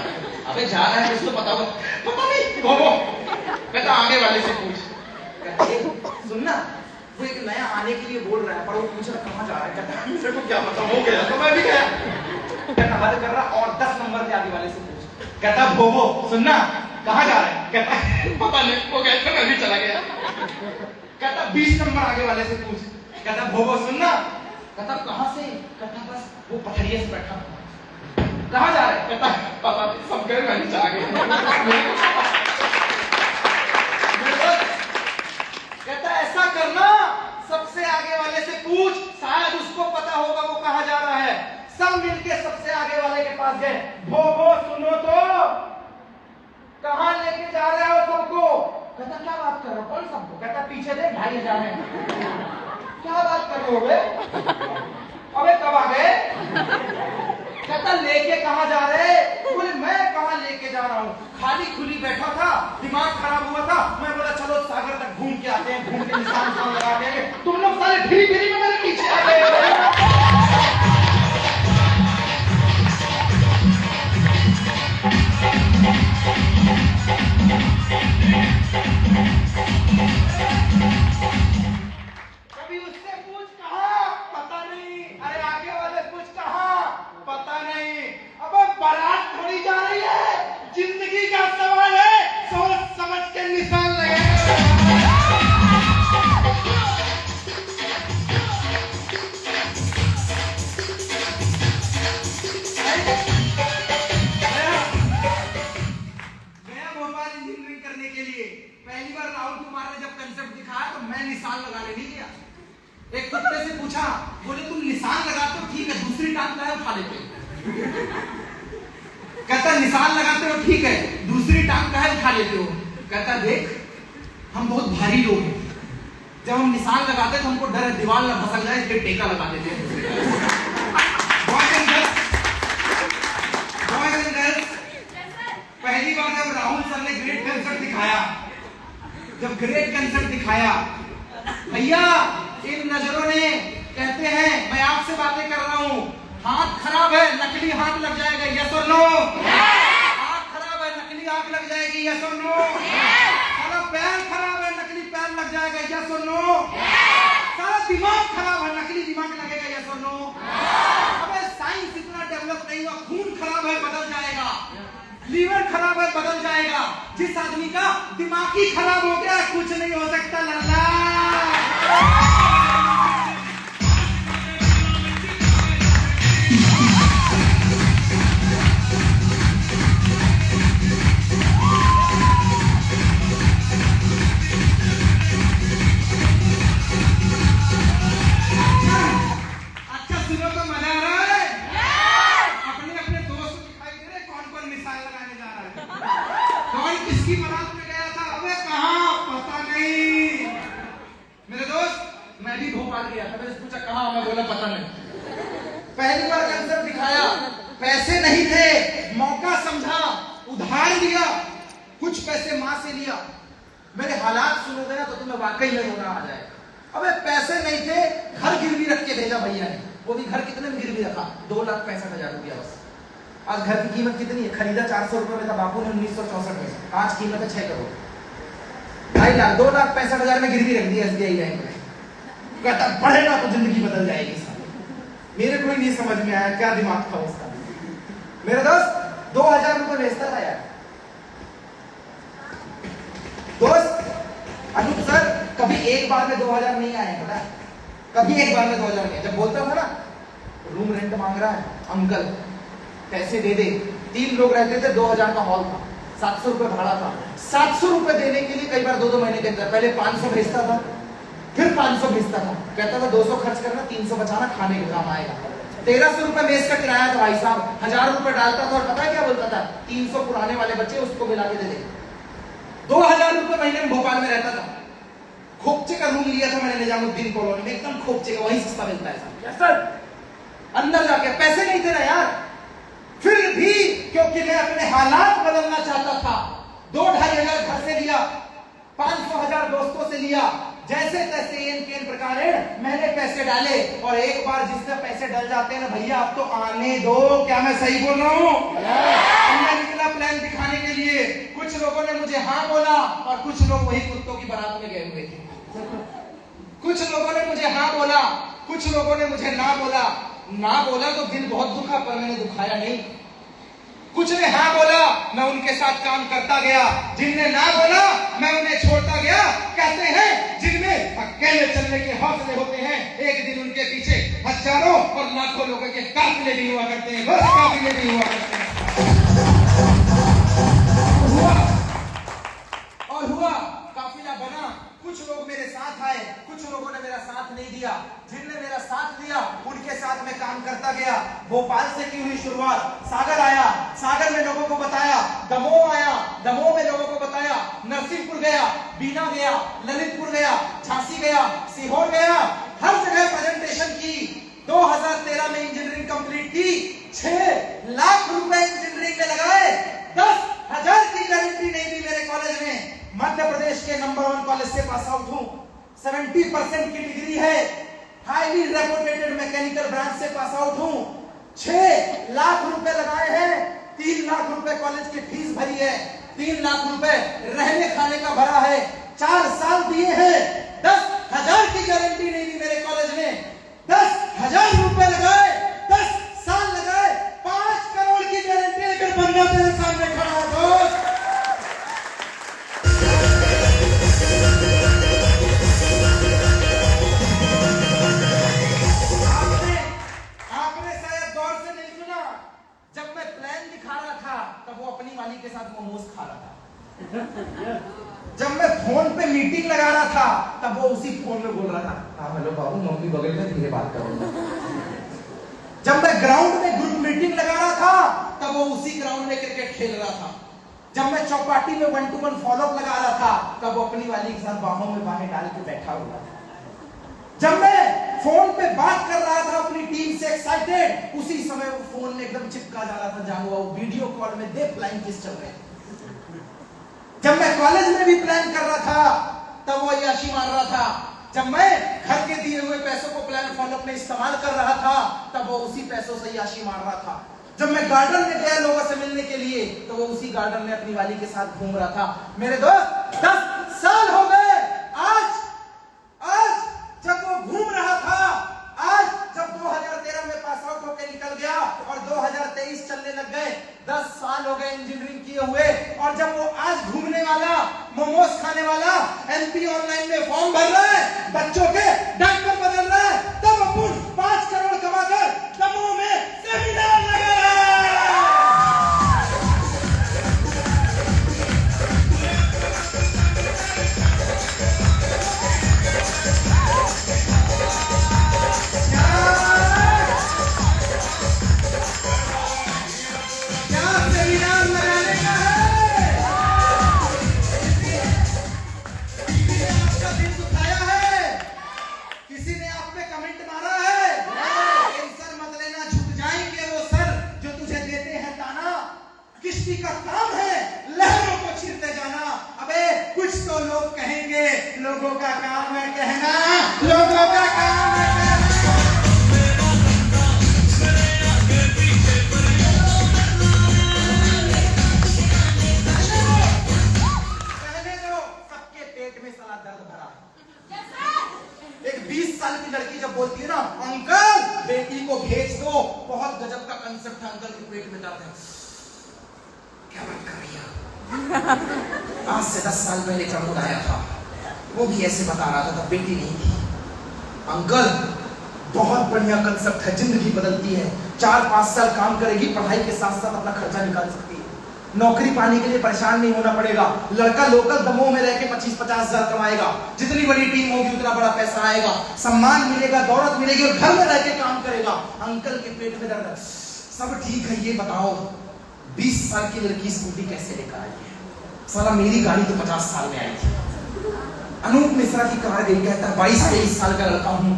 Speaker 1: अबे जा रहा है इसको पता होगा। पता नहीं वो। कहता आगे वाले से पूछ। कहता सुनना, वो एक नया आने के लिए बोल रहा है, पर वो पूछ रहा कहाँ जा रहा है। कहता मेरे को क्या पता, हो गया तो मैं भी गया। कहता हद कर रहा, और 10 नंबर के आगे वाले से पूछ। कहता भोगो सुनना, कहाँ जा रहा है? कहता पता नहीं, वो कहता मैं भी चला गया। कहता 20 नंबर आगे वाले से पूछ। कहता भोगो सुनना। कहता कहाँ से? कहता बस वो पथरिये से बैठा। कहाँ जा रहे? कहता पता नहीं, सब गए मैं चला गया। कहता ऐसा करना, सबसे आगे वाले से पूछ, शायद उसको पता होगा वो कहाँ जा रहा है। सब मिलके सबसे आगे वाले के पास गए। भोगो सुनो तो, कहाँ लेके जा रहे हो सबको? कहता क्या बात कर रहे हो? कौन सबको? कहता पीछे देख, 2,500 हैं। क्या बात कर रहे हो बे? अबे कब आ गए? कहता लेके कहाँ जा रहे? बोले मैं कहाँ लेके जा रहा हूँ, खाली खुली बैठा था, दिमाग खराब हुआ था, मैं बोला चलो सागर तक घूम के आते हैं, घूम के निशान लगा देंगे। तुम लोग सारे फिरी में मेरे पीछे आ गए। कभी उससे पूछ कहाँ? पता नहीं। अरे आगे वाले पूछ कहाँ? पता नहीं। अब बारात थोड़ी जा रही है, जिंदगी का सवाल है, सोच समझ के निशान लगे। गया भोपाल इंजीनियरिंग करने के लिए, पहली बार राहुल कुमार ने जब कंसेप्ट दिखाया तो मैं निशान लगाने नहीं गया। एक कुत्ते से पूछा, बोले तुम निशान लगाते हो ठीक है, दूसरी टांग का है उठा लेते हो। कहता निशान लगाते हो ठीक है, दूसरी टांग का है उठा लेते हो। कहता देख हम बहुत भारी लोग हैं, जब हम निशान लगाते तो हमको डर है दीवार ना भसक जाए, इसलिए टेका लगा देते हैं। पहली बार जब राहुल सर ने ग्रेट कंसेप्ट दिखाया, भैया इन नजरों ने कहते हैं मैं आपसे बातें कर रहा हूँ, हाथ खराब है नकली हाथ लग जाएगा, यस और नो? हाथ खराब है नकली आंख लग जाएगी, यस और नो? साला पैर खराब है नकली पैर लग जाएगा, यस और नो? साला दिमाग खराब है नकली दिमाग लगेगा, यस और नो? अबे साइंस इतना डेवलप नहीं हुआ, खून खराब है बदल जाएगा, लीवर खराब है बदल जाएगा, जिस आदमी का दिमाग ही खराब हो गया कुछ नहीं हो सकता। लल्ला अच्छा सुनो तो मजा आ रहा है? अपने दोस्त दिखाई दे रहे, कौन कौन मिसाइल लगाने जा रहा है, कौन किसकी बारात में गया था, अबे कहाँ पता नहीं। मेरे दोस्त मैं भी भोपाल गया था, मैंने पूछा कहाँ, मैं बोला पता नहीं। पहली बार कंसेप्ट दिखाया, पैसे नहीं थे, मौका समझा, उधार लिया, कुछ पैसे माँ से लिया। मेरे हालात सुनोगे ना तो तुम्हें वाकई में रोना आ जाए। अबे पैसे नहीं थे, घर गिरवी रख के भेजा भैया ने, वो भी घर कितने में गिरवी रखा? 2,65,000 रुपया बस। आज घर की कीमत कितनी है? खरीदा 400 रुपए में था बापू ने 1964 में, आज कीमत है 6 करोड़। 2.5 लाख 2,65,000 में गिरवी रख दी SBI बैंक में। कहता पढ़ेगा तो जिंदगी बदल जाएगी। मेरे को ही नहीं समझ में आया क्या दिमाग था उसका। मेरे दोस्त 2,000 रुपए भेजता था यार। दोस्त अनूप सर कभी एक बार में 2,000 नहीं आए, पता? कभी एक बार में 2,000 नहीं। जब बोलता था ना रूम रेंट मांग रहा है अंकल पैसे दे दे, 3 लोग रहते थे, 2,000 का हॉल था, 700 रुपए भाड़ा था। 700 रुपए देने के लिए कई बार 2-2 महीने के अंदर पहले 500 भेजता था, फिर 500 भेजता था। कहता था 200 खर्च करना, 300 बचाना, खाने के काम आएगा। 1,300 रुपए मेस का किराया था भाई साहब। 1,000 रुपए डालता था और पता है क्या बोलता था? 300 पुराने वाले बच्चे उसको मिला के दे दे। 2,000 रुपए महीने में भोपाल में रहता था। खोपचे का रूम लिया था मैंने निजामुद्दीन कॉलोनी में, एकदम खोपचे का, वही सस्ता मिलता है सर। अंदर जाके पैसे नहीं थे ना यार, फिर भी क्योंकि मैं अपने हालात बदलना चाहता था 2-2.5 हजार घर से लिया, 500,000 दोस्तों से लिया, जैसे तैसे एन के प्रकार मैंने पैसे डाले। और एक बार जिससे पैसे डल जाते हैं ना भैया, अब तो आने दो। क्या मैं सही बोल रहा हूँ? मैं निकला प्लान दिखाने के लिए। कुछ लोगों ने मुझे हाँ बोला और कुछ लोग वही कुत्तों की बारात में गए हुए थे। कुछ लोगों ने मुझे हाँ बोला, कुछ लोगों ने मुझे ना बोला। ना बोला तो दिल बहुत दुखा, पर मैंने दुखाया नहीं। कुछ ने हाँ बोला, मैं उनके साथ काम करता गया। जिनने ना बोला मैं उन्हें छोड़ता गया। कहते हैं जिनमें अकेले चलने के हौसले होते हैं, एक दिन उनके पीछे हजारों और लाखों लोगों के काफिले भी हुआ करते हैं, बस काफिले भी हुआ करते हैं। हुआ काफिला बना, कुछ लोग मेरे साथ आए, कुछ लोगों ने मेरा साथ नहीं दिया। जिनने मेरा साथ दिया उनके साथ मैं काम करता गया। भोपाल से की हुई शुरुआत, सागर आया, सागर में लोगों को बताया, दमोह आया, दमोह में लोगों को बताया, नरसिंहपुर गया, बीना गया, ललितपुर गया, झांसी गया, सीहोर गया, हर जगह प्रेजेंटेशन की। 2013 में इंजीनियरिंग कंप्लीट की, 6 लाख रुपए इंजीनियरिंग में लगाए, 10,000 की गारंटी नहीं दी मेरे कॉलेज में। मध्य प्रदेश के नंबर 1 कॉलेज से पास आउट हूं, 70% की डिग्री है, हाईली रेपुटेटेड मैकेनिकल ब्रांच से पास आउट हूं। 6 लाख रुपए लगाए हैं, 3 लाख रुपए कॉलेज की फीस भरी है, 3 लाख रुपए रहने खाने का भरा है, 4 साल दिए हैं, 10,000 की गारंटी नहीं दी मेरे कॉलेज में। 10,000 रुपए लगाए, 10 साल लगाए, 5 करोड़ की गारंटी लेकर बंदा तेरे सामने खड़ा है दोस्त। जब मैं प्लान दिखा रहा था तब वो अपनी वाली के साथ मोमोज खा रहा था। जब मैं फोन पे मीटिंग लगा रहा था तब वो उसी फोन में बोल रहा था, हाँ हेलो बाबू, मम्मी बगल में, धीरे बात करो। जब मैं ग्राउंड में ग्रुप मीटिंग लगा रहा था तब वो उसी ग्राउंड में क्रिकेट खेल रहा था। जब मैं चौपाटी में 1-to-1 फॉलोअप लगा रहा था तब वो अपनी वाली के साथ बाहों में बाहें डाल के बैठा हुआ था। जब मैं फोन पे बात कर रहा था अपनी टीम से एक्साइटेड, उसी समय वो फोन में एकदम चिपका जा रहा था जहां वो वीडियो कॉल में देख प्लान किस चल रहे हैं। जब मैं कॉलेज में भी प्लान कर रहा था तब वो अय्याशी मार रहा था। जब मैं घर के दिए हुए पैसों को प्लान फॉलोअप में इस्तेमाल कर रहा था तब वो उसी पैसों से अय्याशी मार रहा था। जब मैं गार्डन में गया लोगों से मिलने के लिए तो वो उसी गार्डन में अपनी वाली के साथ घूम रहा था। मेरे दोस्त 10 साल हो गए आज जब वो घूम रहा था, आज जब 2013 में पास आउट होकर निकल गया और 2023 चलने लग गए, 10 साल हो गए इंजीनियरिंग किए हुए, और जब वो आज घूमने वाला, मोमोज खाने वाला, एमपी ऑनलाइन में फॉर्म भर रहा है, बच्चों के डायपर बदल रहा है, तब अपन 5 करोड़ कमाकर दमोह में सेमिनार लगा रहा है। 20 साल की लड़की जब बोलती है ना अंकल बेटी को भेज दो, बहुत गजब का कंसेप्ट है। अंकल के पेट में दर्द है, क्या बात कर रही है। आज से 10 साल पहले प्रमोद आया था, वो भी ऐसे बता रहा था, तब बेटी नहीं थी। अंकल बहुत बढ़िया कंसेप्ट है, जिंदगी बदलती है। 4-5 साल काम करेगी, पढ़ाई के साथ साथ अपना खर्चा निकाल सकती है, नौकरी पाने के लिए परेशान नहीं होना पड़ेगा। लड़का लोकल दमोह में रह के 25-50 हजार कमाएगा, जितनी बड़ी टीम होगी उतना बड़ा पैसा आएगा, सम्मान मिलेगा, दौलत मिलेगी, और घर में रह के काम करेगा। अंकल के पेट में दर्द, सब ठीक है, ये बताओ 20 साल की लड़की स्कूटी कैसे लेकर आई है? साला मेरी गाड़ी तो 50 साल में आई थी। अनूप मिश्रा की कार गई, कहता है 22-23 साल का लड़का हूं,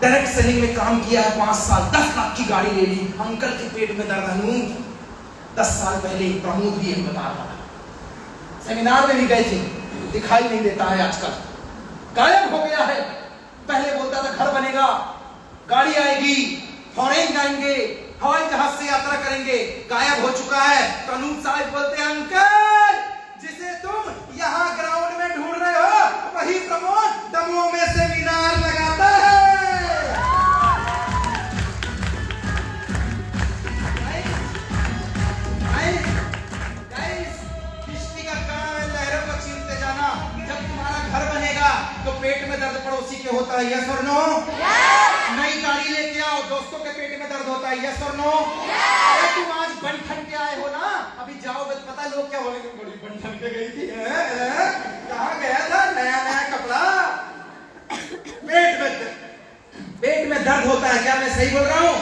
Speaker 1: डायरेक्ट सेलिंग में काम किया है 5 साल, 10 लाख की गाड़ी ले ली। अंकल के पेट में दर्द। अनूप 10 साल पहले प्रमोद भी यही बता रहा था, सेमिनार में भी गए थे, दिखाई नहीं देता है आजकल, गायब हो गया है। पहले बोलता था घर बनेगा, गाड़ी आएगी, फॉरेन जाएंगे, हवाई जहाज से यात्रा करेंगे, गायब हो चुका है। तो अनूप साहब बोलते हैं अंकल जिसे तुम यहाँ ग्राउंड में ढूंढ रहे हो वही प्रमोद दमोह में सेमिनार लगाता है। किश्ती का काम है लहरों को चीरते जाना। जब तुम्हारा घर बनेगा तो पेट में दर्द पड़ोसी के होता है, यस और नो? नई गाड़ी लेके आओ, दोस्तों के पेट में दर्द होता है, यस और नो? अरे तुम आज बन ठन के आए हो ना, अभी जाओ पता लोग क्या बोलेंगे, बड़ी बन ठन के गई थी, कहाँ गया था, नया नया कपड़ा। पेट में दर्द होता है, क्या मैं सही बोल रहा हूँ?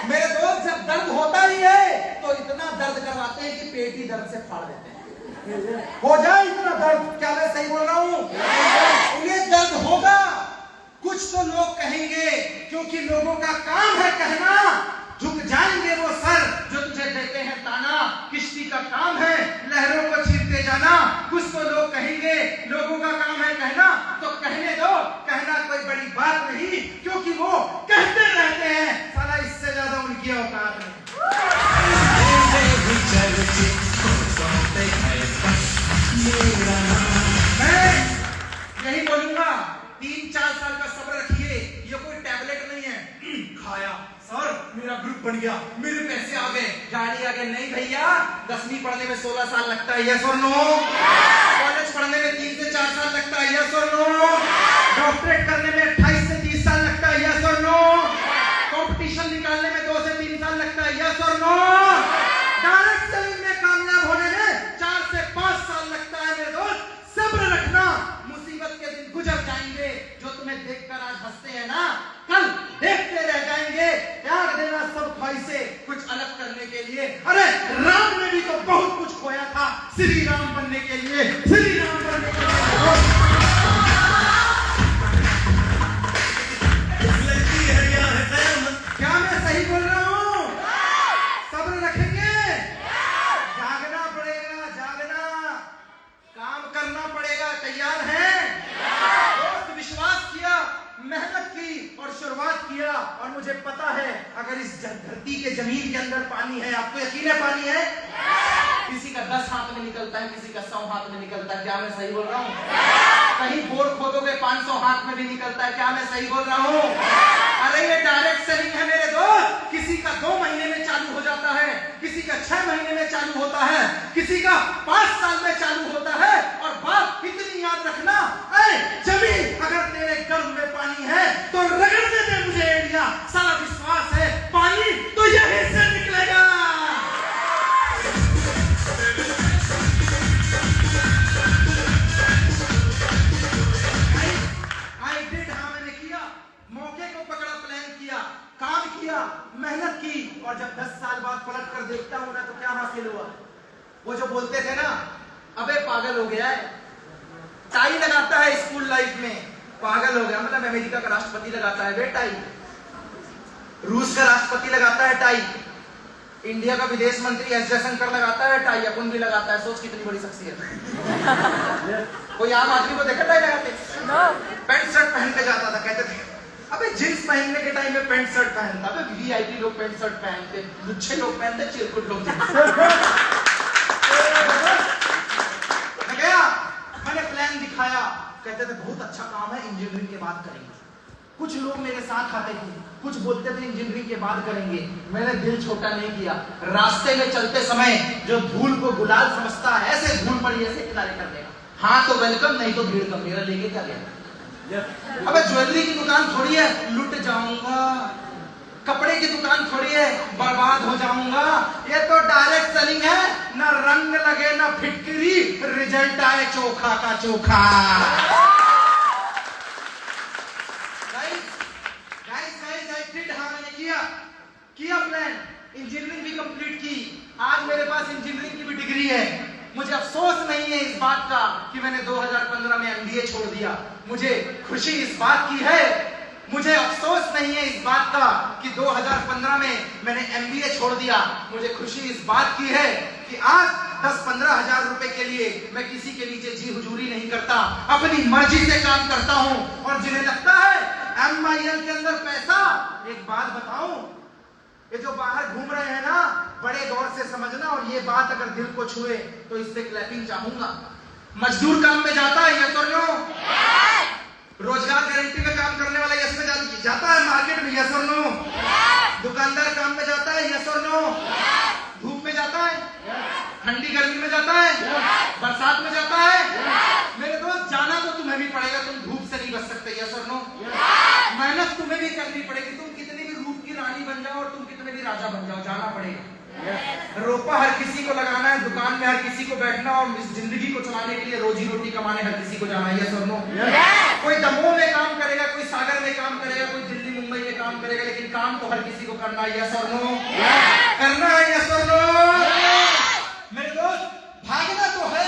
Speaker 1: मेरे दोस्त जब दर्द होता ही है तो इतना दर्द करवाते हैं कि पेट ही दर्द से फाड़ देते हैं, हो जाए इतना दर्द, क्या मैं सही बोल रहा हूँ? उन्हें दर्द होगा, कुछ तो लोग कहेंगे, क्योंकि लोगों का काम है कहना, झुक जाएंगे वो सर जो तुझे देते हैं ताना। किश्ती का काम है लहरों को चीरते जाना, कुछ तो लोग कहेंगे, लोगों का काम है कहना, तो कहने दो, कहना कोई बड़ी बात नहीं, क्योंकि वो कहते रहते हैं, साला इससे ज्यादा उनकी औकात नहीं। मैं यही बोलूंगा, 3-4 साल का सब्र रखिए, ये कोई टैबलेट नहीं है खाया सर मेरा ग्रुप बन गया, मेरे पैसे आ गए, गाड़ी आ गई, नहीं भैया। 10वीं पढ़ने में 16 साल लगता है, यस और नो? कॉलेज पढ़ने में 3 से 4 साल लगता है, यस और नो? डॉक्टरेट करने में 28 से 30 साल लगता है, यस और नो? कंपटीशन निकालने में 2 से 3 साल लगता है, यस और नो? डायरेक्ट सेलिंग में कामयाब होने में 4 से 5 साल लगता है मेरे दोस्त। सब्र रखना, मुसीबत के दिन गुजर जाएंगे, जो तुम्हें देखकर आज हंसते हैं ना, कल देखते रह जाएंगे। त्याग देना सब ख्वाहिशे कुछ अलग करने के लिए। अरे राम ने भी तो बहुत कुछ खोया था श्री राम बनने के लिए, श्री राम बनने के लिए। क्या मैं सही बोल रहा हूँ? सब्र रखेंगे, जागना पड़ेगा, जागना, काम करना पड़ेगा, तैयार हैं? दोस्त विश्वास किया, मेहनत की और शुरुआत किया, और मुझे पता है अगर इस धरती के जमीन के अंदर पानी है, आपको यकीन है पानी है? किसी का 10 हाथ में निकलता है, किसी का 100 हाथ में निकलता है, क्या मैं सही बोल रहा हूँ? कहीं बोर खोदोगे 500 हाथ में भी निकलता है, क्या मैं सही बोल रहा हूँ? अरे ये डायरेक्ट सेलिंग है मेरे दोस्त, किसी का 2 महीने में चालू हो जाता है, किसी का 6 महीने में चालू होता है, किसी का 5 साल में चालू होता है। और बात इतनी याद रखना, जमीन अगर तेरे गर्भ में पानी है तो रगड़ने दे मुझे एरिया, सारा विश्वास है पानी तो यहीं से निकलेगा। मैंने किया, मौके को पकड़ा, प्लान किया, काम किया, मेहनत की, और जब 10 साल बाद पलट कर देखता हूं ना तो क्या हासिल हुआ? वो जो बोलते थे ना, अबे पागल हो गया है, टाई लगाता है स्कूल लाइफ में, पागल हो गया, मतलब अमेरिका का राष्ट्रपति लगाता है टाई, रूस का राष्ट्रपति लगाता है टाई, इंडिया का विदेश मंत्री एस जयशंकर लगाता है टाई, अपन भी लगाता है, सोच कितनी बड़ी शख्सियत। कोई आम आदमी को देखा टाई लगाते? पैंट शर्ट पहन के जाता था, कहते थे अबे जींस पहनने के टाइम में पैंट शर्ट पहनता, अबे वीआईपी लोग पैंट शर्ट पहनते, लुच्छे लोग पहनते, चिरकुट लोग। मैं गया, मैंने प्लान दिखाया, कहते कहते थे बहुत अच्छा काम है, इंजीनियरिंग के बाद करेंगे। कुछ लोग मेरे साथ आते थे, कुछ बोलते थे इंजीनियरिंग के बाद करेंगे। मैंने दिल छोटा नहीं किया। रास्ते में चलते समय जो धूल को गुलाल समझता है, ऐसे धूल पड़ी ऐसे किनारे कर देगा। हाँ तो वेलकम, नहीं तो भीड़ कम। मेरा लेके क्या गया? अबे ज्वेलरी की दुकान थोड़ी है लुट जाऊंगा, कपड़े की दुकान थोड़ी है बर्बाद हो जाऊंगा। ये तो डायरेक्ट सेलिंग है, ना रंग लगे ना फिटकरी, रिजल्ट आए चोखा का चोखा। मैंने किया प्लान, इंजीनियरिंग भी कंप्लीट की। आज मेरे पास इंजीनियरिंग की भी डिग्री है। मुझे अफसोस नहीं है इस बात का कि मैंने 2015 में एमबीए छोड़ दिया। मुझे खुशी इस बात की है, मुझे अफसोस नहीं है इस बात का कि 2015 में मैंने एमबीए छोड़ दिया। मुझे खुशी इस बात की है कि आज 10-15 हजार रुपए के लिए मैं किसी के नीचे जी हुजूरी नहीं करता, अपनी मर्जी से काम करता हूं। और जिन्हें लगता है MIL के अंदर पैसा, एक बात बताऊं, ये जो बाहर घूम रहे हैं ना, बड़े गौर से समझना। और ये बात अगर दिल को छुए तो इस पे क्लैपिंग चाहूंगा। मजदूर काम में जाता है, यस और नो? रोजगार गारंटी में काम करने वाला यस में जाता है, मार्केट में यस और नो? दुकानदार काम में जाता है, यस और नो? धूप में जाता है, ठंडी गर्मी में जाता है, बरसात में जाता है। मेरे दोस्त जाना तो तुम्हें भी पड़ेगा, तुम धूप से नहीं बच सकते, यस और नो? मेहनत तुम्हें भी करनी पड़ेगी, तुम कितनी भी रूप की रानी बन जाओ और तुम कितने भी राजा बन जाओ, जाना पड़ेगा। रोपा हर किसी को लगाना है, दुकान में हर किसी को बैठना, और इस जिंदगी को चलाने के लिए रोजी रोटी कमाने हर किसी को जाना है, यस और नो? कोई दमोह में काम करेगा, कोई सागर में काम करेगा, कोई दिल्ली मुंबई में काम करेगा, लेकिन काम तो हर किसी को करना है, यस और नो? करना है, यस और नो? मेरे दोस्त भागना तो है,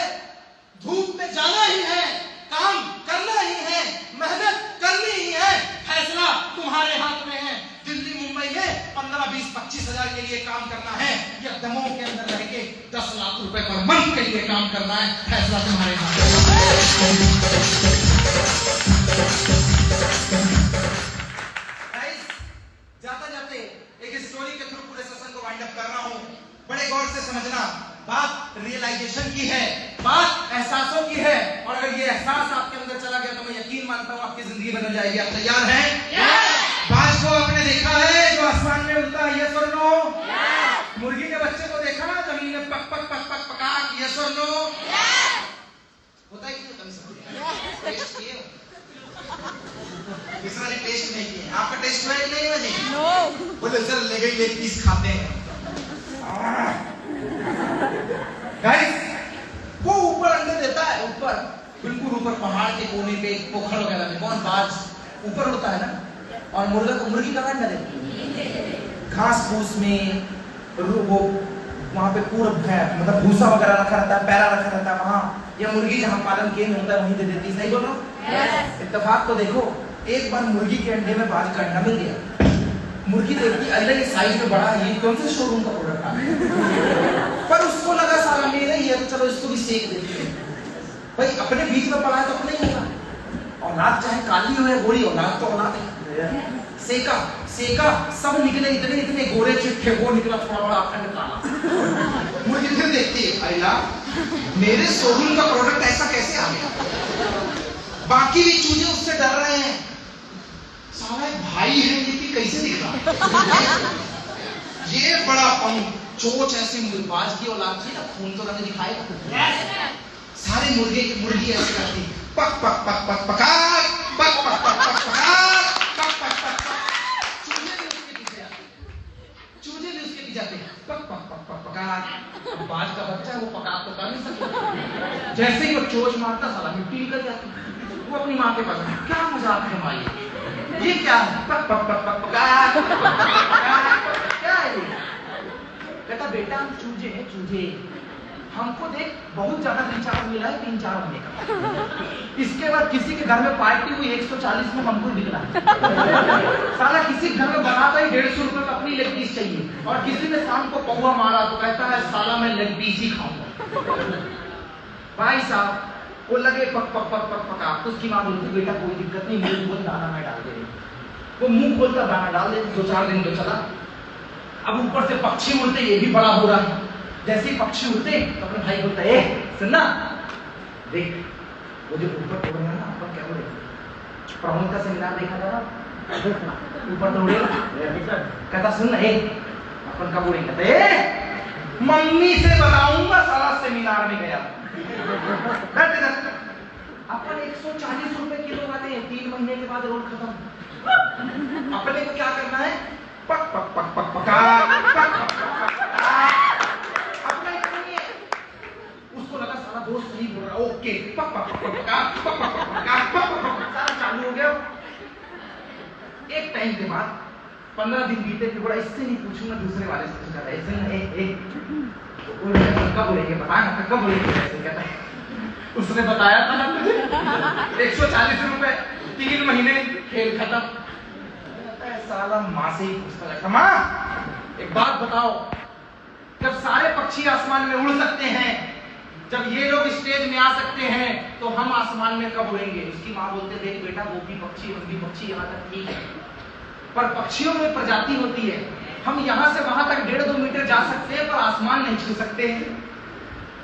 Speaker 1: धूप में जाना ही है, काम करना ही है, मेहनत करनी ही है, फैसला तुम्हारे हाथ में है। दिल्ली मुंबई में 15, 20, 25 हजार के लिए काम करना है या दमोह के अंदर रह के 10 लाख रुपए पर मंथ के लिए काम करना है, फैसला तुम्हारे हाथ में। जाते जाते एक स्टोरी के थ्रू पूरे सेशन को वाइंड अप कर रहा हूं। बड़े गौर से समझना, बात रियलाइजेशन की है, बात एहसासों की है। और अगर ये एहसास आपके अंदर चला गया तो मैं यकीन मानता हूं आपकी जिंदगी बदल जाएगी। आप तैयार हैं? बाज को आपने देखा है जो आसमान में उड़ता है, यस और नो? मुर्गी के बच्चे को देखा ना जमीन में पक पक पक पक पका, यस और नो? होता है कि टेस्ट किए? किसने ने टेस्ट नहीं किया? आपका टेस्ट हुआ नहीं हुआ जी? नो। बोले सर ले गई लेग पीस खाते हैं। गाइस वो ऊपर अंडे देता है, ऊपर बिल्कुल ऊपर पहाड़ के कोने पे पोखर वगैरह में। कौन? बाज ऊपर होता है ना। और मुर्गी का अंडा देती है घास फूस में, वो वहां पे पूरा मतलब भूसा वगैरह रखा रहता है, पैरा रखा रहता है वहां, या मुर्गी जहां पालन केंद्र होता है वहीं दे देती है। सही बोल रहा हूं? इत्तेफाक तो देखो, एक बार मुर्गी के अंडे में बाज का अंडा मिल गया। मुर्गी देखती अल्लाह ये साइज में बड़ा है, ये कौन से शोरूम का प्रोडक्ट है? पर उसको लगा साला मेरा ही है तो चलो इसको भी सेक देते हैं। भाई अपने बीच में पड़ा है तो अपने ही होगा। औलाद चाहे काली हो या गोरी, औलाद तो औलाद है। सेका सेका सब निकले, इतने इतने गोरे चिट्ठे, वो निकला थोड़ा बड़ा अखंड काला। मुर्गी फिर देखती है अल्लाह मेरे शोरूम का प्रोडक्ट ऐसा कैसे आ गया? बाकी भी चूजे उससे डर रहे हैं, साला भाई है ये कि कैसे दिख रहा ये बड़ा चोच ऐसे मुर्बाज की औलाद थी ना, खून तो रंग दिखाएगा। सारे मुर्गी ऐसे करती पक पक पक पक पका, पक पक पक पक पका, पक पक पक पक। चूजे भी उसके पीछे आते पक पक पक पक पका। बाज का बच्चा है वो पका तो कर नहीं सकता, जैसे ही वो चोच मारता साला मिट्टी निकल जाती। वो अपनी माँ के पास, क्या मजाक है माँ, ये क्या है? पक पक पक पक पका, क्या है ये? कहता बेटा हम चूजे हैं, चूजे, हमको देख बहुत ज्यादा रिचार्ज मिला है 3-4 महीने का। इसके बाद किसी के घर में पार्टी हुई 140 में हमको निकला साला, किसी घर में बनाता ही 150 रुपए का अपनी लेग पीस चाहिए, और किसी ने शाम को पौवा मारा तो कहता है साला मैं लेग पीस ही खाऊंगा। भाई साहब वो लगे पक पक पक पक पका, तो उसकी माँ बोलती बेटा कोई दिक्कत नहीं, मुंह खोल दाना मैं डाल दे रही। वो मुंह खोलकर दाना डाल दे, 2-4 दिन तो चला। अब ऊपर से पक्षी उड़ते, ये भी बड़ा हो रहा है। जैसे ही पक्षी उड़ते तो अपने भाई बोलता है सुनना देख, वो जो ऊपर उड़ रहा है ना अपन क्या बोले? प्रमोद का सेमिनार देखा था ना, ऊपर दौड़ेगा, कहता सुन अपन कब उड़ेंगे? मम्मी से बताऊंगा साला सेमिनार में गया। अपन 140 रुपए किलो आते हैं, 3 महीने के बाद रोड खत्म। अपने को क्या करना है? पक पक पक पक पका, अपना नहीं है। उसको लगा साला दोस्त सही बोल रहा, ओके पक पक पक पका, पक पक पक पका, पक पक पक, सारा चालू हो गया। एक टाइम के बाद 15 दिन बीते, फिर बोला इससे नहीं पूछूंगा, दूसरे वाले से पूछा, ऐसे नहीं कब बोलेंगे, बता ना कब बोलेंगे, ऐसे कहता है। उसने बताया था ना तुझे 140 रुपए, 3 महीने, खेल खत्म। साला माँ से ही पूछता रहता, माँ एक बात बताओ, जब सारे पक्षी आसमान में उड़ सकते हैं, जब ये लोग स्टेज में आ सकते हैं, तो हम आसमान में कब उड़ेंगे? उसकी माँ बोलते देख बेटा, वो भी पक्षी, हम भी पक्षी, यहाँ तक ठीक है, पर पक्षियों में प्रजाति होती है। हम यहाँ से वहां तक 1.5-2 मीटर जा सकते हैं, पर आसमान नहीं छू सकते हैं।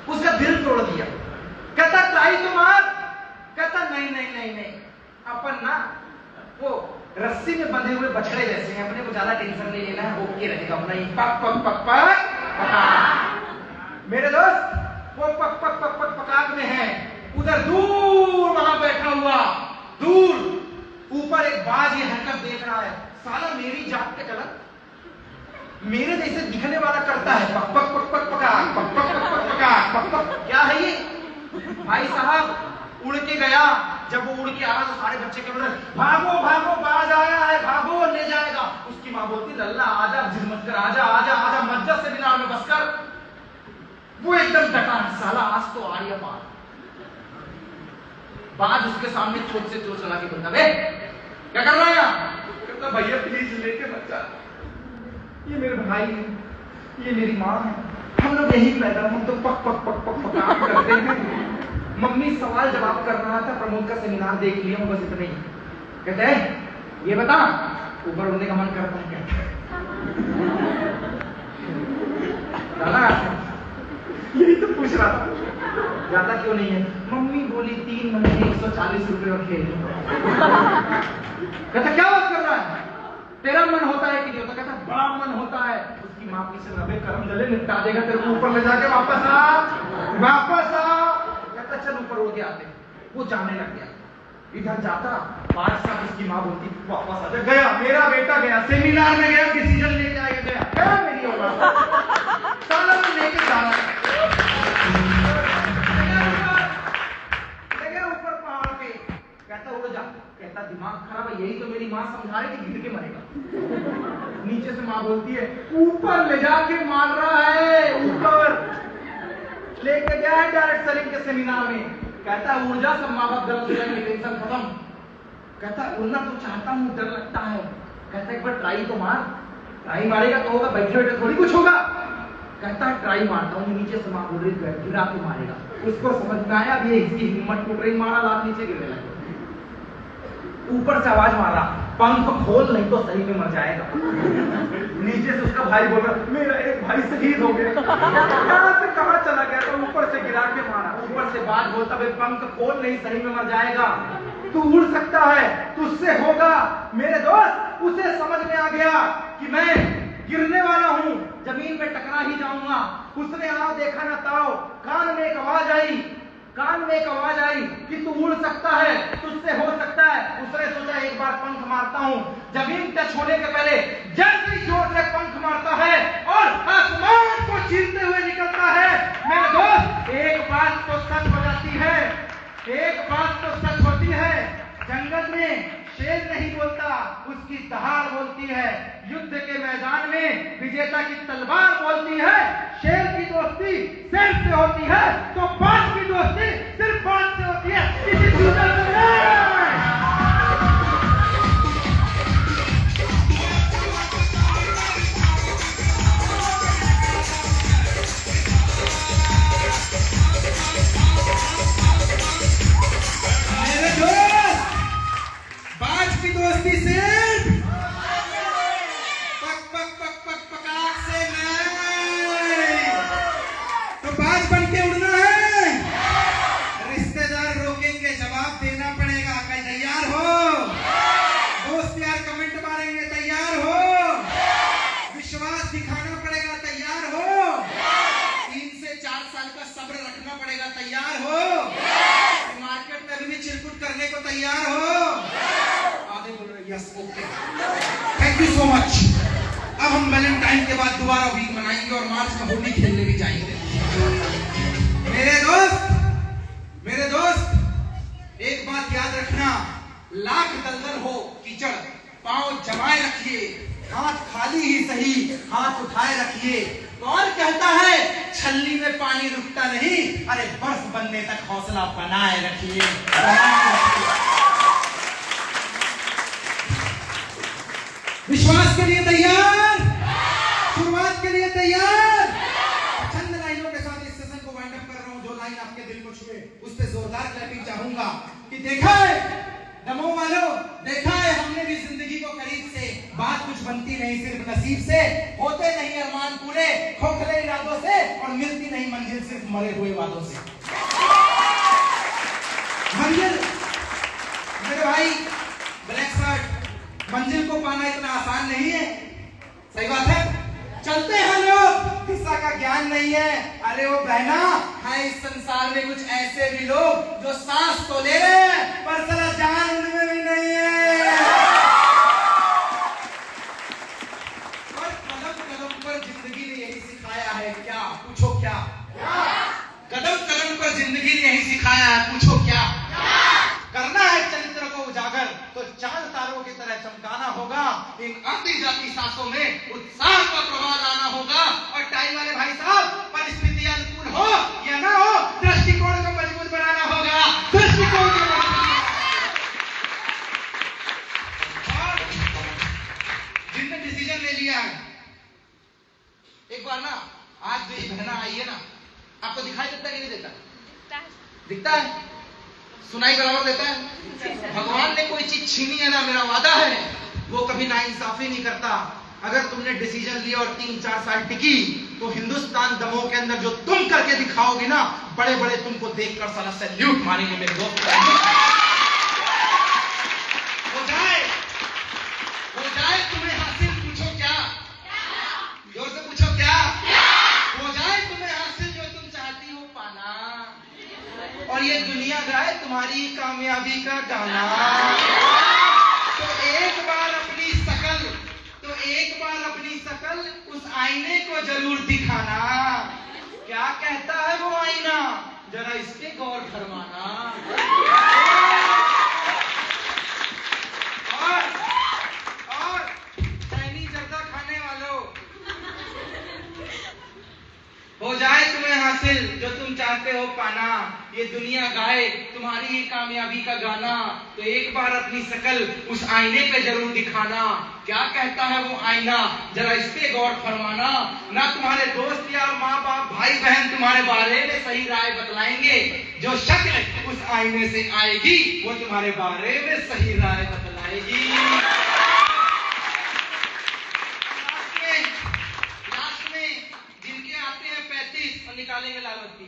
Speaker 1: उसका दिल तोड़ दिया। कहता ट्राई तो मार। कहता नहीं नहीं नहीं नहीं, अपन ना वो रस्सी में बंधे हुए बछड़े जैसे हैं, अपने को ज्यादा टेंशन नहीं लेना है, ओके रहेगा अपना ही पक पक पक पक। मेरे दोस्त वो पक पक पक पक पकाक में है, उधर दूर वहां बैठा हुआ, दूर ऊपर एक बाज ये हरकत देख रहा है। साला मेरी जात के गलत, मेरे जैसे दिखने वाला करता है पक पक पक पक पका, पक पक पक पक पका, पक पक। क्या है ये? भाई साहब उड़ के गया। जब वो उड़ के आया तो सारे बच्चे के बोले भागो भागो, बाज आया है, भागो ले जाएगा। उसकी माँ बोलती लल्ला आजा, जिद मत कर, आजा आजा आजा, मस्जिद सेमिनार में बस कर। वो एकदम डटा, साला आज तो आ रही है बात। बाज उसके सामने चोट से चोट चला के बोलता, बे क्या कर रहा है? कहता भैया प्लीज लेके मत जा, ये मेरे भाई है, ये मेरी माँ है, हम लोग यही पैदा, हम तो पक पक पक पक पक करते हैं। मम्मी सवाल जवाब कर रहा था, प्रमोद का सेमिनार देख लिया हूं, बस इतना ही। कहते हैं ये बता, ऊपर उड़ने का मन करता है? कहता यही तो पूछ रहा था, ज्यादा क्यों नहीं है? मम्मी बोली 3 महीने 140 रुपए और खेल। कहता क्या बात कर रहा है, तेरा मन होता है कि नहीं होता? कहता बड़ा मन होता है। उसकी माँ पीछे नबे कर्म जले निपटा देगा तेरे को, ऊपर ले जाके वापस आ, वापस आ। कहता चल ऊपर हो गया आते। वो जाने लग गया, इधर जाता 5 साल। उसकी माँ बोलती वापस आ जा। गया मेरा बेटा, गया सेमिनार में, गया डिसीजन लेके आएगा, गया क्या मेरी औलाद साला में लेके जाना। ऊपर पहाड़ पे, कहता उड़ जा। कहता दिमाग खराब है, यही तो मेरी माँ समझा रही कि गिर के मरेगा। नीचे से माँ बोलती है ऊपर ले जाके मार रहा है, ऊपर लेके गया है डायरेक्ट सलीम के सेमिनार में। कहता ऊर्जा सब माँ बाप गलत हो जाएंगे, टेंशन खत्म। कहता उड़ना तो चाहता हूँ, डर लगता है। कहता एक बार ट्राई तो मार। ट्राई मारेगा तो होगा, बैठे बैठे थोड़ी कुछ होगा। कहता है ट्राई मारता हूँ, नीचे से माँ बोल रही गिरा के मारेगा। उसको समझ में आया, अब ये इसकी हिम्मत टूट रही, मारा, लात नीचे गिरने लगा। ऊपर से आवाज मारा पंख खोल नहीं तो सही में मर जाएगा। नीचे से उसका भाई बोल रहा मेरा एक भाई शहीद हो गया। कहाँ चला गया? तो ऊपर से गिरा के मारा। ऊपर से बात बोलता भाई पंख खोल नहीं सही में मर जाएगा, तू उड़ सकता है, तुझसे होगा। मेरे दोस्त उसे समझ में आ गया कि मैं गिरने वाला हूँ, जमीन में टकरा ही जाऊंगा। उसने आओ देखा ना ताओ, कान में एक आवाज आई, कान में एक आवाज आई कि तू उड़ सकता है, तुझसे हो सकता है। उसने सोचा एक बार पंख मारता हूं। जमीन टच होने के पहले जैसे ही जोर से पंख मारता है और आसमान को चीरते हुए निकलता है। मेरे दोस्त एक बात तो सच हो जाती है, एक बात तो सच होती है, जंगल में शेर नहीं बोलता, उसकी दहाड़ बोलती है। युद्ध के मैदान में विजेता की तलवार बोलती है। शेर की दोस्ती शेर से होती है, तो बाज की दोस्ती सिर्फ बाज से होती है, किसी दूसरे से नहीं। मेरे दोस्त बाज की दोस्ती सिर्फ पक पक पक पक पकाक से नहीं। तो बाज बन के उड़ना है, रिश्तेदार रोकेंगे, जवाब देना पड़ेगा। Yes okay, thank you so much. अब हम वैलेंटाइन के बाद दोबारा वीक मनाएंगे और मार्च में होली खेलने भी जाएंगे। मेरे दोस्त एक बात याद रखना, लाख दलदल हो कीचड़, पांव जमाए रखिए, हाथ खाली ही सही हाथ उठाए रखिए। कौन कहता है छल्ली में पानी रुकता नहीं, अरे बर्फ बनने तक हौसला बनाए रखिए। विश्वास के लिए तैयार, शुरुआत के लिए तैयार। चंद लाइनों के साथ इस सेशन को वाइंड अप कर रहा हूं। जो लाइन आपके दिल को छुए उस पे जोरदार क्लैपिंग चाहूंगा कि देखा है दमोह वालों, देखा है हमने भी जिंदगी को करीब से, बात कुछ बनती नहीं सिर्फ नसीब से, होते नहीं अरमान पूरे खोखले इरादों से, और मिलती नहीं मंजिल सिर्फ मरे हुए वादों से। मंजिल मेरे भाई ब्लैक शर्ट, मंजिल को पाना इतना आसान नहीं है, सही बात है। चलते हैं लोग, दिशा का ज्ञान नहीं है। अरे वो बहना है इस संसार में कुछ ऐसे भी लोग जो सांस तो ले रहे हैं पर साला जान उनमें भी नहीं है। और कदम कदम पर जिंदगी ने यही सिखाया है क्या, पूछो क्या? कदम कदम पर जिंदगी ने यही सिखाया है, पूछो क्या? करना है चरित्र को उजागर तो चांद तारों की तरह चमकाना होगा, इन आती जाती सांसों में उत्साह का प्रवाह लाना होगा। और टाइम वाले भाई साहब, परिस्थिति अनुकूल हो या ना हो, दृष्टिकोण को मजबूत बनाना होगा, दृष्टिकोण को और जिनने डिसीजन ले लिया है, एक बार ना आज जो ये बहना आई है ना, आपको दिखाई देता है कि नहीं देता? दिखता है, सुनाई बराबर देता है। भगवान ने कोई चीज छीनी है ना, मेरा वादा है वो कभी नाइंसाफी नहीं करता। अगर तुमने डिसीजन लिया और 3-4 साल टिकी तो हिंदुस्तान दमोह के अंदर जो तुम करके दिखाओगे ना, बड़े बड़े तुमको देखकर साला सैल्यूट मारेंगे मेरे दोस्त। हो जाए तुम्हें हासिल, पूछो क्या? जोर से पूछो क्या? हो जाए तुम्हें हासिल जो तुम चाहती हो पाना, और ये दुनिया गाए तुम्हारी कामयाबी का गाना। तो एक बार अपनी शकल उस आईने को जरूर दिखाना। क्या कहता है वो आईना, जरा इस पे गौर फरमाना। और सैनी जर्दा खाने वालों, हो जाए तुम्हें हासिल जो तुम चाहते हो पाना, ये दुनिया गाए तुम्हारी ही कामयाबी का गाना। तो एक बार अपनी शकल उस आईने पे जरूर दिखाना। क्या कहता है वो आईना, जरा इस पे गौर फरमाना। ना तुम्हारे दोस्त यार, माँ बाप, भाई बहन तुम्हारे बारे में सही राय बतलाएंगे, जो शक्ल उस आईने से आएगी वो तुम्हारे बारे में सही राय बतलाएगी। लास्ट में जिनके आते हैं 35 और निकालेंगे लाल बत्ती।